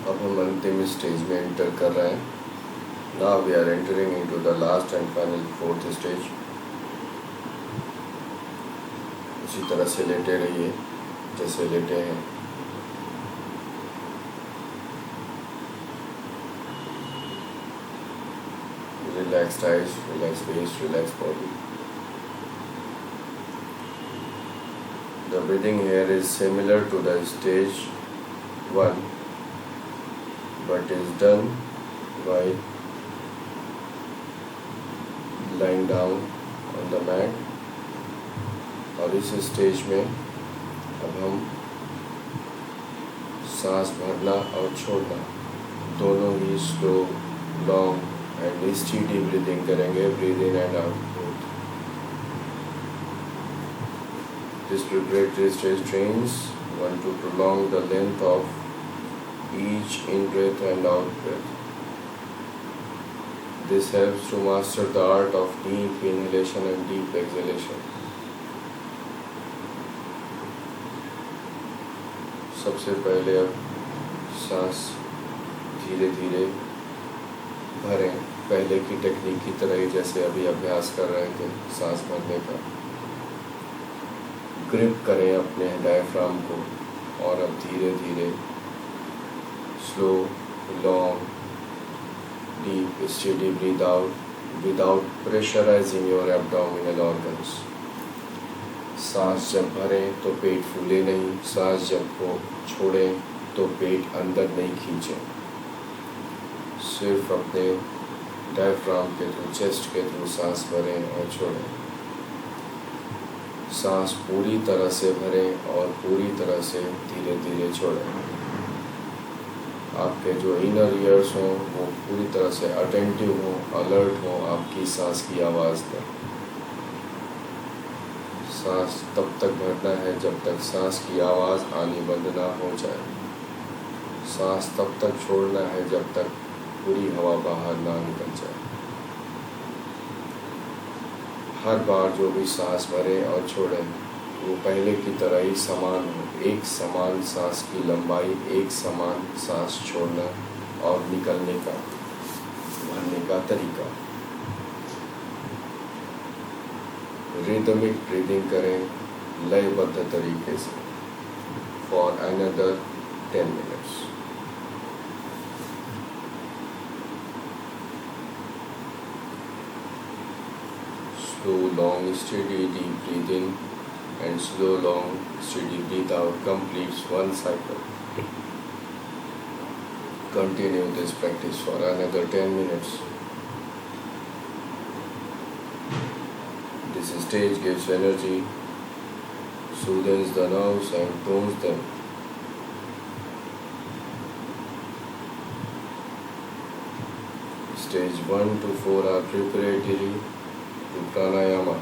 अब हम अंतिम स्टेज में एंटर कर रहे हैं. Now we are entering into the last and final fourth stage. उसी तरह से लेटे रहिए जैसे लेटे हैं. Relaxed eyes, relaxed face, relaxed body. The breathing here is similar to the stage 1, but is done while lying down on the mat. और इस स्टेज में अब हम सांस भरना और छोड़ना दोनों ही slow, long and steady breathing करेंगे. Breathe in and out both. This preparatory stage trains one to prolong the length of each in-breath and out-breath. This helps to master the art of deep inhalation and deep exhalation. सबसे पहले अब सांस धीरे धीरे भरें, पहले की technique की तरह ही जैसे अभी अभ्यास कर रहे थे सांस भरने का. ग्रिप करें अपने डायफ्राम को और अब धीरे धीरे slow, long, deep, steady breathe out without pressurising your abdominal organs. सांस जब भरें तो पेट फूले नहीं, सांस जब को छोड़ें तो पेट अंदर नहीं खींचें. सिर्फ अपने डायफ्राम के थ्रू, चेस्ट के थ्रू सांस भरें और छोड़ें. सांस पूरी तरह से भरें और पूरी तरह से धीरे धीरे छोड़ें. आपके जो इनर ईयर्स हों वो पूरी तरह से अटेंटिव हों, अलर्ट हों आपकी सांस की आवाज़ पर. सांस तब तक भरना है जब तक सांस की आवाज़ आनी बंद ना हो जाए. सांस तब तक छोड़ना है जब तक पूरी हवा बाहर ना निकल जाए. हर बार जो भी सांस भरें और छोड़ें वो पहले की तरह ही समान हो. एक समान सांस की लंबाई, एक समान सांस छोड़ना और निकलने का, भरने का तरीका. रिदमिक ब्रीदिंग करें लयबद्ध तरीके से for another 10 minutes. Slow, long, steady, deep breathe in and slow, long, steady breathe out completes one cycle. Continue this practice for another 10 minutes. This stage gives energy, soothes the nerves and tones them. Stage 1 to 4 are preparatory to pranayama.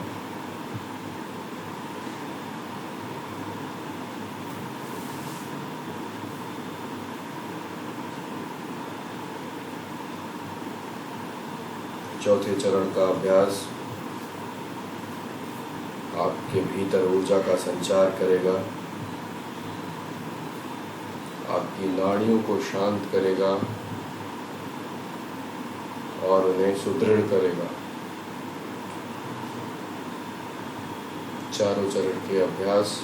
चौथे चरण का अभ्यास आपके भीतर ऊर्जा का संचार करेगा, आपकी नाड़ियों को शांत करेगा और उन्हें सुदृढ़ करेगा. चारों चरण के अभ्यास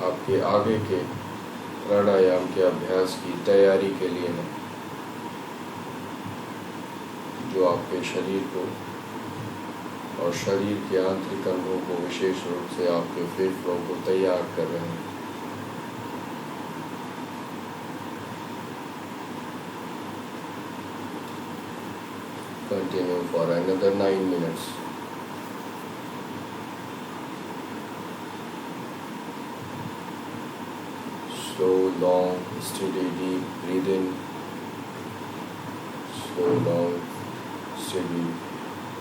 आपके आगे के प्राणायाम के अभ्यास की तैयारी के लिए है, जो आपके शरीर को और शरीर के आंतरिक अंगों को, विशेष रूप से आपके फेफड़ों को तैयार कर रहे हैं. Continue for another 9 minutes. Slow, long, steady, deep breathe in. Slow, long, steady,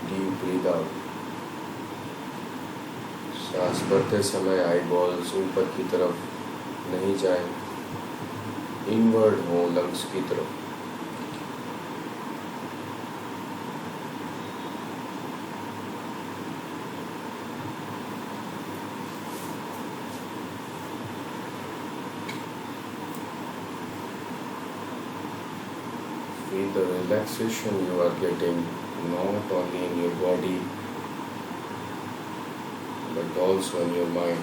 deep breathe out. सांस भरते समय आई बॉल्स ऊपर की तरफ नहीं जाएं, इनवर्ड हो लंग्स की तरफ. Feel the relaxation you are getting not only in your body but also in your mind.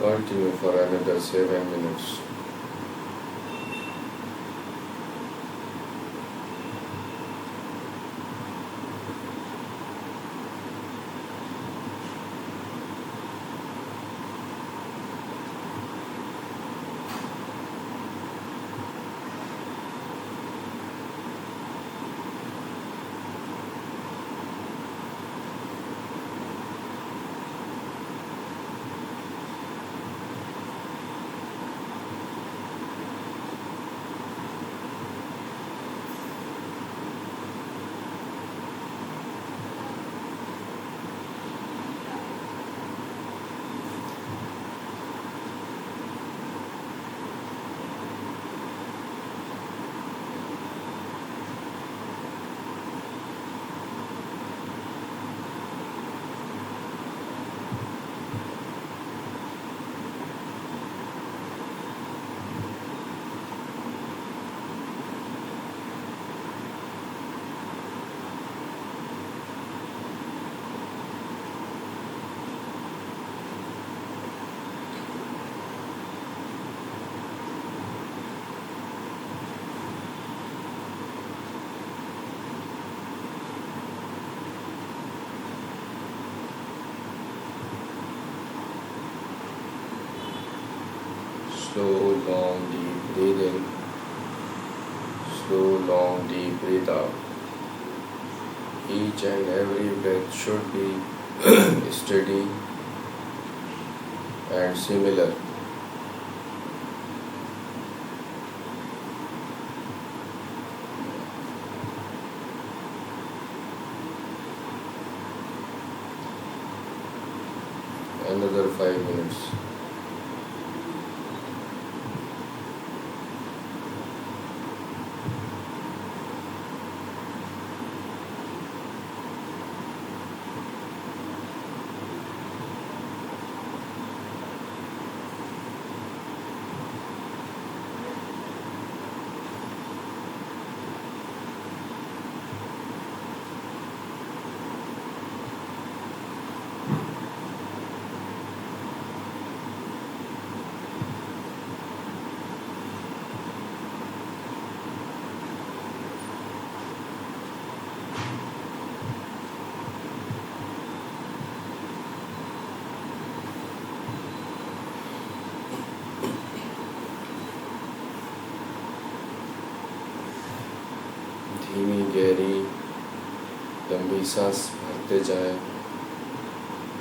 Continue for another 7 minutes. Slow, long, deep breathing. Slow, long, deep breathe out. Each and every breath should be steady and similar. Another 5 minutes. धीमी गहरी लंबी सांस भरते जाएं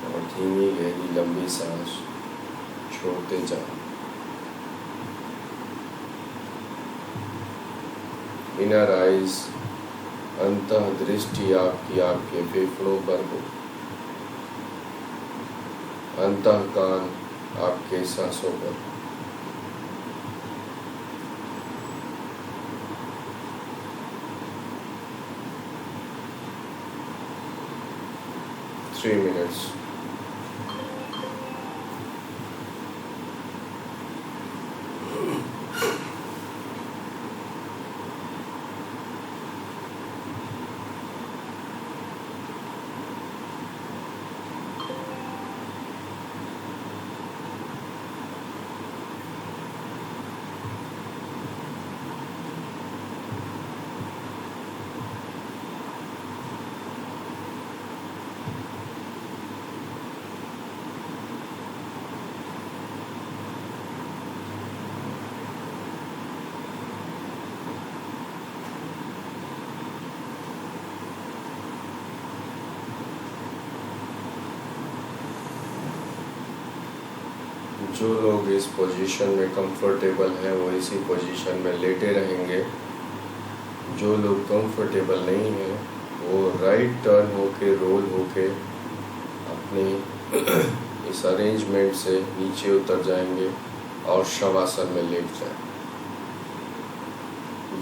और धीमी गहरी लंबी सांस छोड़ते जाएं। इनर आइज अंतः दृष्टि आपकी आपके फेफड़ों पर हो, अंतः कान आपके सांसों पर। Three minutes. जो लोग इस पोजीशन में कंफर्टेबल हैं वो इसी पोजीशन में लेटे रहेंगे। जो लोग कंफर्टेबल नहीं हैं वो राइट टर्न होके रोल होके अपने इस अरेंजमेंट से नीचे उतर जाएंगे और शवासन में लेट जाएं।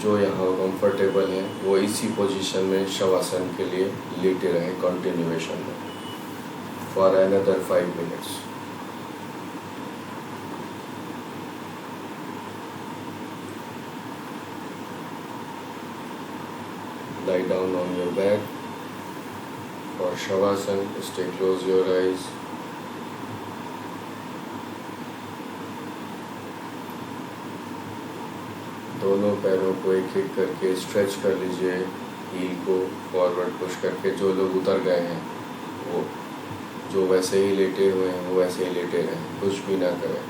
जो यहाँ कंफर्टेबल हैं वो इसी पोजीशन में शवासन के लिए लेटे रहें कंटिन्यूएशन में for another 5 minutes. Lie down on your back for Shavasana. Stay close your eyes. दोनों पैरों को एक एक करके स्ट्रेच कर लीजिए, हील को फॉरवर्ड पुश करके। जो लोग उतर गए हैं वो जो वैसे ही लेटे हुए हैं वो वैसे ही लेटे रहें, कुछ भी ना करें,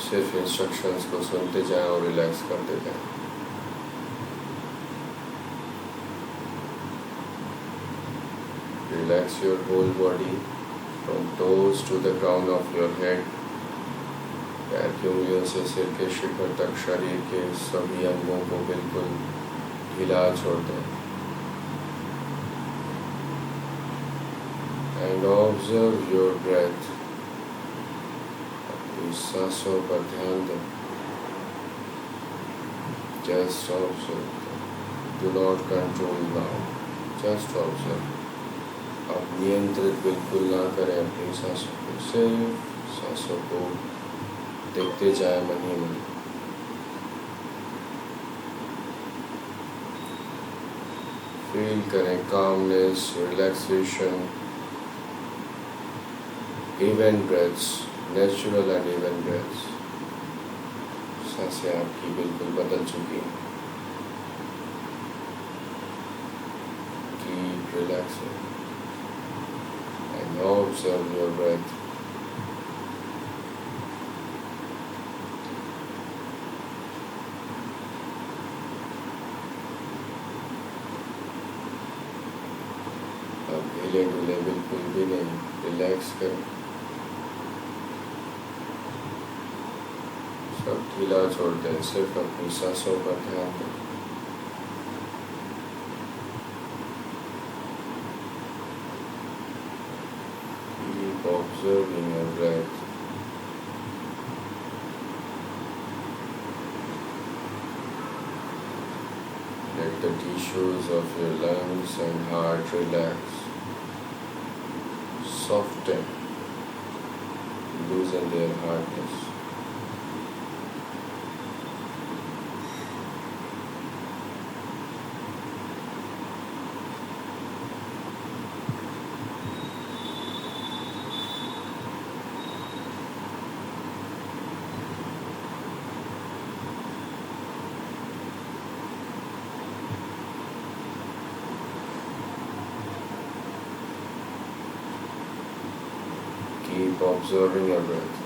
सिर्फ इंस्ट्रक्शंस को सुनते जाएं और रिलैक्स करते जाएं। Relax your whole body from toes to the crown of your head. पैर की उंगलियों से सिर के शिखर तक शरीर के सभी अंगों को बिल्कुल ढीला छोड़ दें। And observe your breath. अपनी सांसों पर ध्यान दें। Just observe. Do not control now. Just observe. आप नियंत्रित बिल्कुल ना करें अपनी सांसों को, सिर्फ सांसों को देखते जाए मन ही मन। फील करें calmness, relaxation, even breaths, natural and even breaths. सांसें आपकी बिल्कुल बदल चुकी हैं। Keep relaxing. Observe your breath. अब हिले डुले बिल्कुल भी नहीं, रिलैक्स करें, सब ढीला छोड़ दें, सिर्फ अपनी सांसों पर ध्यान दें। Observing your breath. Let the tissues of your lungs and heart relax, soften, loosen their hardness. Keep observing your breath.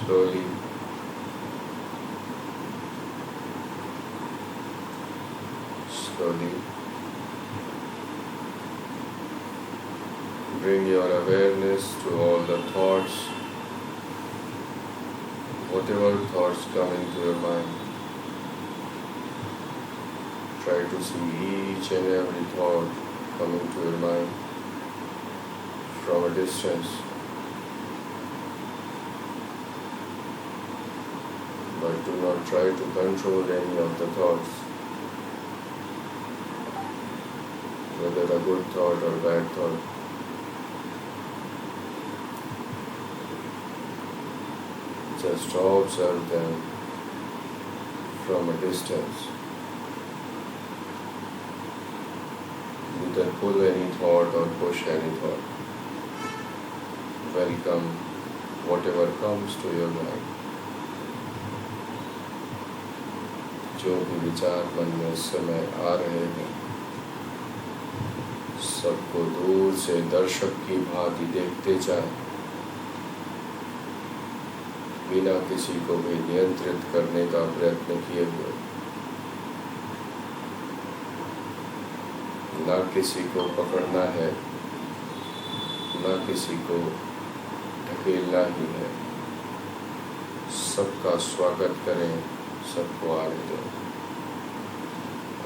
Slowly bring your awareness to all the thoughts, whatever thoughts come into your mind. Try to see each and every thought coming to your mind from a distance. But do not try to control any of the thoughts, whether a good thought or bad thought. Just observe them from a distance. Neither pull any thought or push any thought. Welcome whatever comes to your mind. जो भी विचार मन में उस समय आ रहे हैं, सबको दूर से दर्शक की भांति देखते जाएं, बिना किसी को भी नियंत्रित करने का प्रयत्न किए हुए। ना किसी को पकड़ना है, ना किसी को ढकेलना ही है। सबका स्वागत करें, सबको आने दें।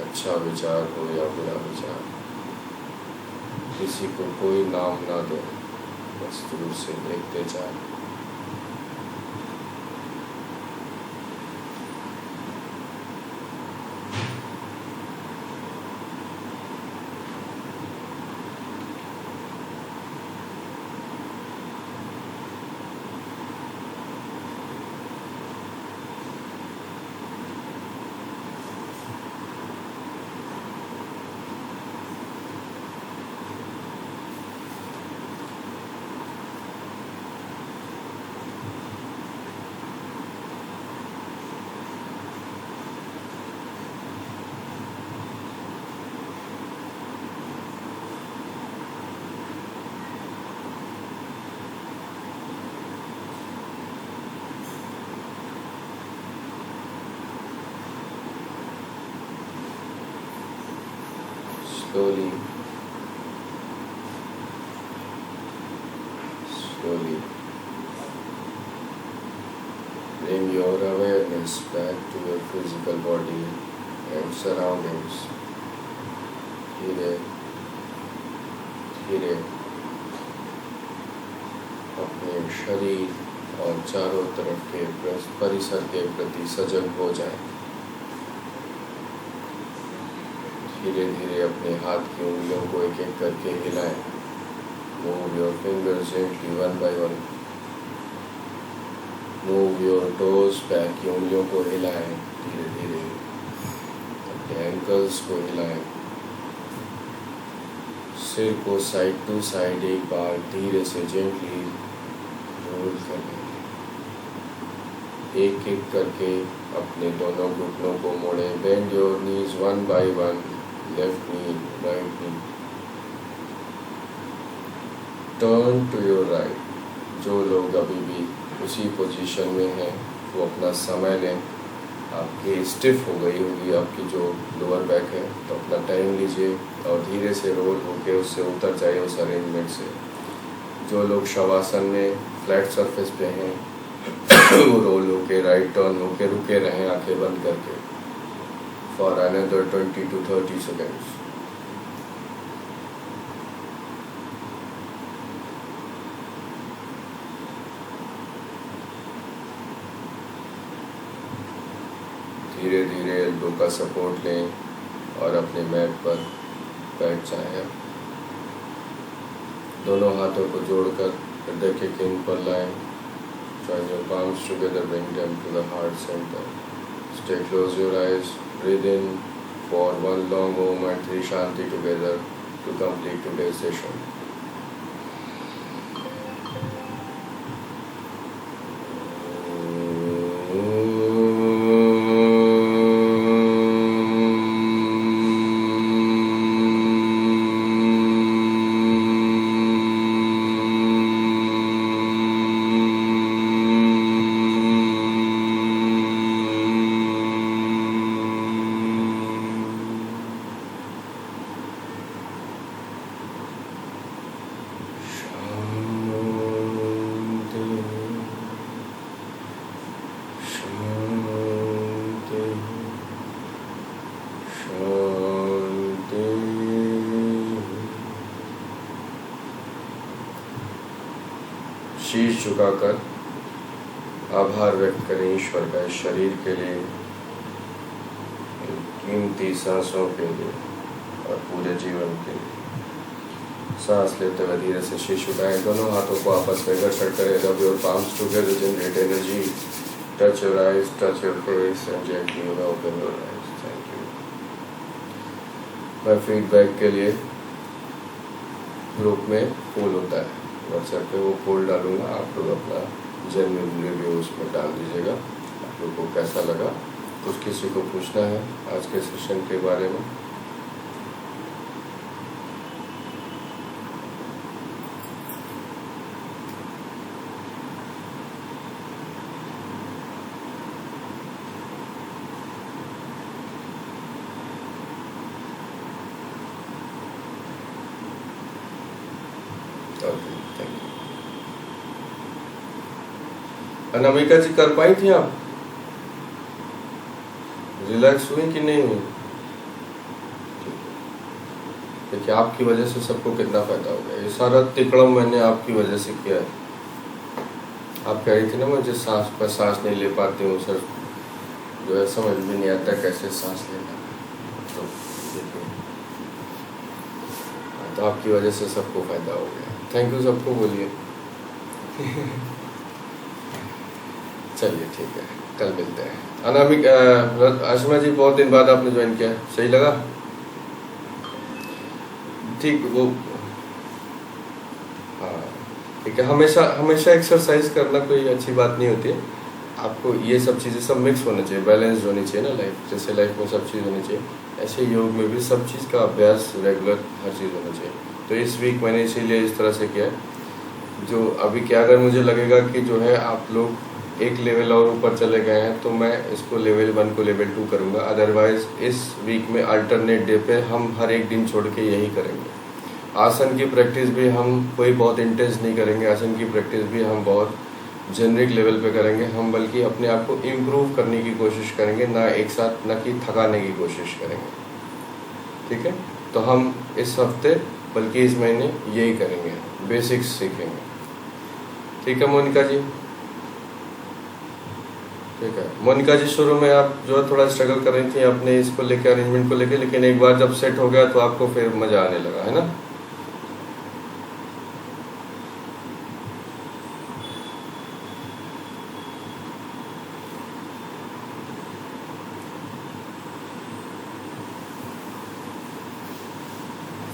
अच्छा विचार हो या बुरा विचार, किसी को कोई नाम ना दें, बस दूर से देखते जाएं। Slowly, slowly bring your awareness back to your physical body and surroundings. धीरे धीरे अपने शरीर और चारों तरफ के परिसर के प्रति सजग हो जाएं। धीरे धीरे अपने हाथ की उंगलियों को एक एक करके हिलाएं। Move your fingers gently one by one. Move your toes back, की उंगलियों को हिलाएं धीरे धीरे। अपने एंकल्स को हिलाएं। सिर को साइड टू साइड एक बार धीरे से जेंटली रोल करें। एक एक करके अपने दोनों घुटनों को मोड़ें। Bend your knees one by one. Left knee, right knee. Turn to your right. जो लोग अभी भी उसी पोजीशन में हैं, वो अपना समय लें। आपकी स्टिफ हो गई होगी आपकी जो लोअर बैक है, तो अपना टाइम लीजिए और धीरे से रोल होके उससे उतर जाइए उस अरेंजमेंट से। जो लोग शवासन में फ्लैट सरफेस पे हैं, वो रोल होके राइट टर्न होके रुके रहें आंखें बंद करके for another 20 to 30 seconds. धीरे धीरे एल्बो का सपोर्ट लें और अपने मैट पर बैठ जाएं। दोनों हाथों को जोड़कर हृदय के केंद्र पर लाएं। Join your palms together, bring them to the heart center. Stay close your eyes. Breathe in for one long moment, three Shanti together to complete today's session. शीश झुकाकर आभार व्यक्त करें ईश्वर का इस शरीर के लिए, कीमती सांसों के लिए और पूरे जीवन के लिए। सांस लेते हुए धीरे से शीश झुकाएं। दोनों हाथों को आपस में घर्षण करें। Rub your palms together, generate energy. Touch your eyes, touch your face and gently open your eyes. Thank you. मैं फीडबैक के लिए ग्रुप में पोल होता है, व्हाट्सएप पे वो पोल डालूंगा। आप लोग अपना जेन्युइन रिव्यू उसमें डाल दीजिएगा। आप लोग को कैसा लगा, कुछ किसी को पूछना है आज के सेशन के बारे में? अनामिका जी कर पाई थी आप? रिलैक्स हुई कि नहीं हुई? देखिए आपकी वजह से सबको कितना फायदा हो गया। ये सारा तिकड़म मैंने आपकी वजह से किया है। आप कह रही थी ना मुझे सांस पर सांस नहीं ले पाती हूँ सर, जो है समझ में नहीं आता कैसे सांस लेना। तो देखिए तो आपकी वजह से सबको फायदा हो गया। थैंक यू सबको बोलिए। चलिए ठीक है, कल मिलते हैं। अनामिका आशमा जी बहुत दिन बाद आपने ज्वाइन किया, सही लगा? ठीक, वो हाँ ठीक है। हमेशा एक्सरसाइज करना कोई अच्छी बात नहीं होती है। आपको ये सब चीज़ें सब मिक्स होना चाहिए, बैलेंस होनी चाहिए ना लाइफ। जैसे लाइफ में सब चीज़ होनी चाहिए, ऐसे योग में भी सब चीज़ का अभ्यास रेगुलर हर चीज़ होना चाहिए। तो इस वीक मैंने इसीलिए इस तरह से किया है। जो अभी क्या, अगर मुझे लगेगा कि जो है आप लोग एक लेवल और ऊपर चले गए हैं तो मैं इसको लेवल 1 को लेवल 2 करूँगा। अदरवाइज इस वीक में अल्टरनेट डे पे हम हर एक दिन छोड़ के यही करेंगे। आसन की प्रैक्टिस भी हम कोई बहुत इंटेंस नहीं करेंगे, आसन की प्रैक्टिस भी हम बहुत जेनरिक लेवल पे करेंगे। हम बल्कि अपने आप को इम्प्रूव करने की कोशिश करेंगे, ना एक साथ ना कि थकाने की कोशिश करेंगे। ठीक है, तो हम इस हफ्ते बल्कि इस महीने यही करेंगे, बेसिक्स सीखेंगे। ठीक है मोनिका जी? ठीक है मोनिका जी, शुरू में आप जो है थोड़ा स्ट्रगल कर रही थी अपने इसको लेके, अरेंजमेंट को लेके, लेकिन एक बार जब सेट हो गया तो आपको फिर मजा आने लगा, है ना?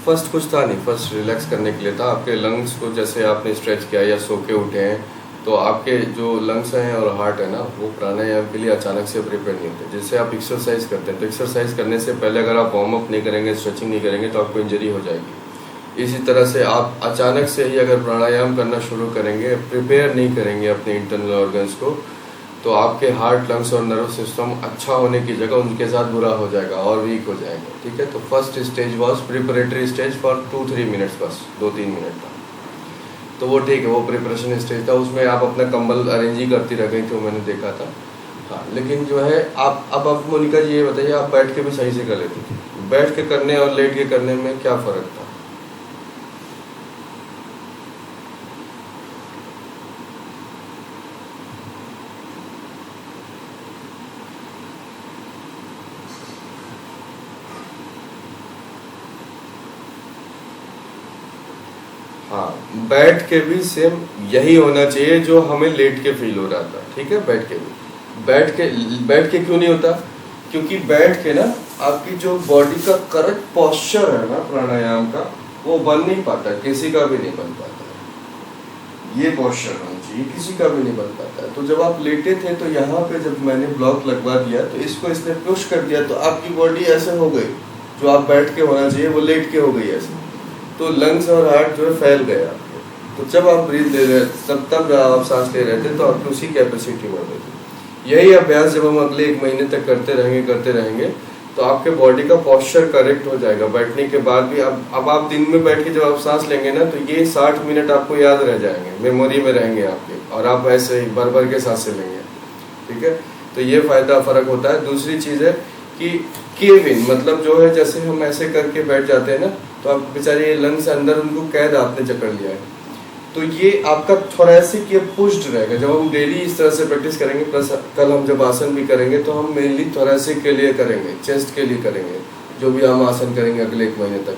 फर्स्ट कुछ था नहीं, फर्स्ट रिलैक्स करने के लिए था। आपके लंग्स को जैसे आपने स्ट्रेच किया या सो के उठे हैं तो आपके जो लंग्स हैं और हार्ट है ना, वो प्राणायाम के लिए अचानक से प्रिपेयर नहीं होते। जैसे आप एक्सरसाइज करते हैं तो एक्सरसाइज करने से पहले अगर आप वार्म अप नहीं करेंगे, स्ट्रेचिंग नहीं करेंगे तो आपको इंजरी हो जाएगी। इसी तरह से आप अचानक से ही अगर प्राणायाम करना शुरू करेंगे, प्रिपेयर नहीं करेंगे अपने इंटरनल ऑर्गन्स को, तो आपके हार्ट, लंग्स और नर्व सिस्टम अच्छा होने की जगह उनके साथ बुरा हो जाएगा और वीक हो जाएंगे। ठीक है, तो first stage was preparatory stage for 2-3 minutes, बस 2-3 मिनट का। तो वो ठीक है, वो प्रिपरेशन स्टेज था। उसमें आप अपना कंबल अरेंज ही करती रह गई थी, वो मैंने देखा था। हाँ, लेकिन जो है आप मोनिका जी ये बताइए, आप बैठ के भी सही से कर लेती थी? बैठ के करने और लेट के करने में क्या फ़र्क था? हाँ, बैठ के भी सेम यही होना चाहिए जो हमें लेट के फील हो रहा था। ठीक है, बैठ के भी बैठ के क्यों नहीं होता? क्योंकि बैठ के ना आपकी जो बॉडी का करेक्ट पोस्चर है ना प्राणायाम का, वो बन नहीं पाता, किसी का भी नहीं बन पाता। ये पोस्चर होना चाहिए, किसी का भी नहीं बन पाता है। तो जब आप लेटे थे तो यहाँ पे जब मैंने ब्लॉक लगवा दिया तो इसको इसने पुश कर दिया, तो आपकी बॉडी ऐसे हो गई, जो आप बैठ के होना चाहिए वो लेट के हो गई ऐसे। तो लंग्स और हार्ट जो है फैल गए आपके। तो जब आप ब्रीथ ले रहे तब आप सांस ले रहे थे तो आपकी उसी कैपेसिटी में होती। यही अभ्यास जब हम अगले 1 महीने तक करते रहेंगे तो आपके बॉडी का पोस्चर करेक्ट हो जाएगा। बैठने के बाद भी अब आप दिन में बैठ के जब आप सांस लेंगे ना, तो ये 60 मिनट आपको याद रह जाएंगे, मेमोरी में रहेंगे आपके, और आप ऐसे ही भर के सांसें लेंगे। ठीक है, तो ये फ़र्क होता है। दूसरी चीज़ है कि केव इन, मतलब जो है जैसे हम ऐसे करके बैठ जाते हैं ना, तो आप बेचारे लंग्स अंदर उनको कैद आपने जकड़ लिया है, तो ये आपका थोरैसिक ये पुश्ड रहेगा। जब हम डेली इस तरह से प्रैक्टिस करेंगे, प्लस कल हम जब आसन भी करेंगे तो हम मेनली थोरैसिक के लिए करेंगे, चेस्ट के लिए करेंगे, जो भी हम आसन करेंगे अगले 1 महीने तक।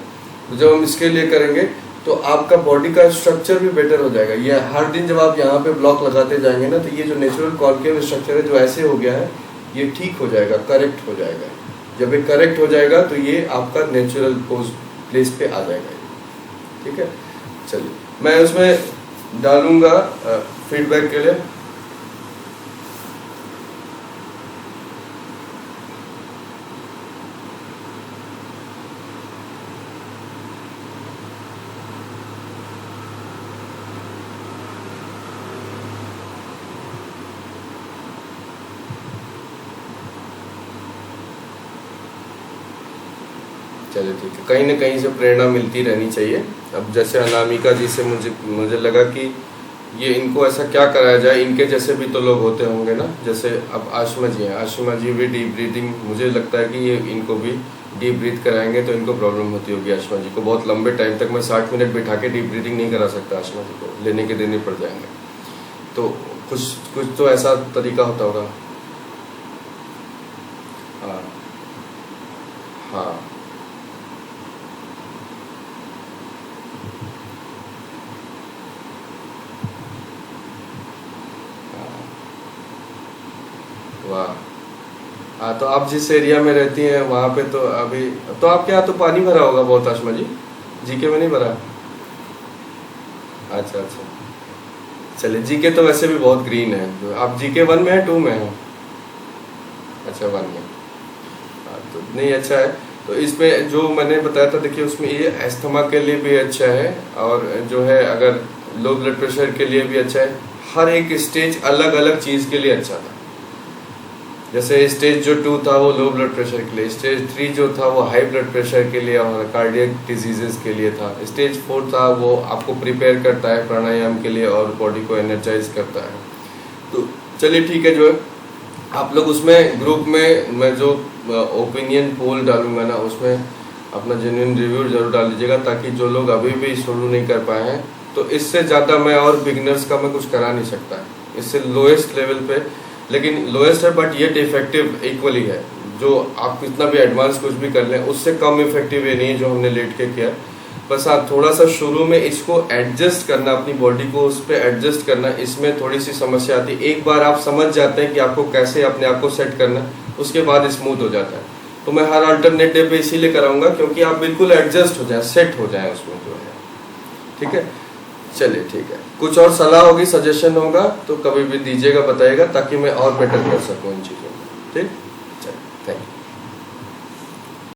तो जब हम इसके लिए करेंगे तो आपका बॉडी का स्ट्रक्चर भी बेटर हो जाएगा। ये हर दिन जब आप यहाँ पे ब्लॉक लगाते जाएंगे ना, तो ये जो नेचुरल कॉन्केव स्ट्रक्चर है जो ऐसे हो गया है, ये ठीक हो जाएगा, करेक्ट हो जाएगा। जब ये करेक्ट हो जाएगा तो ये आपका नेचुरल प्लेस पे आ जाएगा। ठीक है, चलिए मैं उसमें डालूंगा फीडबैक के लिए चलिए ठीक है, कहीं ना कहीं से प्रेरणा मिलती रहनी चाहिए। अब जैसे अनामिका जी से मुझे लगा कि ये इनको ऐसा क्या कराया जाए, इनके जैसे भी तो लोग होते होंगे ना। जैसे अब आशिमा जी हैं, आशिमा जी भी डीप ब्रीदिंग, मुझे लगता है कि ये इनको भी डीप ब्रीथ कराएंगे तो इनको प्रॉब्लम होती होगी। आशिमा जी को बहुत लंबे टाइम तक मैं 60 मिनट बिठा के डीप ब्रीदिंग नहीं करा सकता, आशिमा जी को लेने के देने पड़ जाएंगे। तो कुछ तो ऐसा तरीका होता होगा। हाँ हाँ वाह। हाँ, तो आप जिस एरिया में रहती हैं वहाँ पे तो अभी तो आपके यहाँ तो पानी भरा होगा बहुत, आशमा जी? जीके में नहीं भरा? अच्छा अच्छा, चलिए जीके तो वैसे भी बहुत ग्रीन है। आप जीके 1 में है 2 में है? अच्छा 1 में। हाँ, तो नहीं अच्छा है। तो इसमें जो मैंने बताया था देखिए, उसमें ये अस्थमा के लिए भी अच्छा है और जो है अगर लो ब्लड प्रेशर के लिए भी अच्छा है। हर एक स्टेज अलग अलग चीज़ के लिए अच्छा था। जैसे स्टेज जो 2 था वो लो ब्लड प्रेशर के लिए, स्टेज 3 जो था वो हाई ब्लड प्रेशर के लिए और कार्डियक डिजीजेस के लिए था, स्टेज 4 था वो आपको प्रिपेयर करता है प्राणायाम के लिए और बॉडी को एनर्जाइज करता है। तो चलिए ठीक है, जो है आप लोग उसमें ग्रुप में मैं जो ओपिनियन पोल डालूंगा ना, उसमें अपना जेन्युइन रिव्यू जरूर डाल लीजिएगा, ताकि जो लोग अभी भी शुरू नहीं कर पाए हैं, तो इससे ज़्यादा मैं और बिगनर्स का मैं कुछ करा नहीं सकता। इससे लोएस्ट लेवल पे, लेकिन लोएस्ट है बट येट इफेक्टिव इक्वली है। जो आप कितना भी एडवांस कुछ भी कर लें उससे कम इफेक्टिव ये नहीं है जो हमने लेट के किया। बस आप थोड़ा सा शुरू में इसको एडजस्ट करना, अपनी बॉडी को उस पर एडजस्ट करना, इसमें थोड़ी सी समस्या आती है। एक बार आप समझ जाते हैं कि आपको कैसे अपने आप को सेट करना, उसके बाद स्मूथ हो जाता है। तो मैं हर अल्टरनेट डे पे इसीलिए कराऊंगा क्योंकि आप बिल्कुल एडजस्ट हो जाए, सेट हो जाए उसमें जो है। ठीक है, चलिए ठीक है। कुछ और सलाह होगी, सजेशन होगा तो कभी भी दीजिएगा, बताइएगा, ताकि मैं और बेटर कर सकूं इन चीज़ों में। ठीक।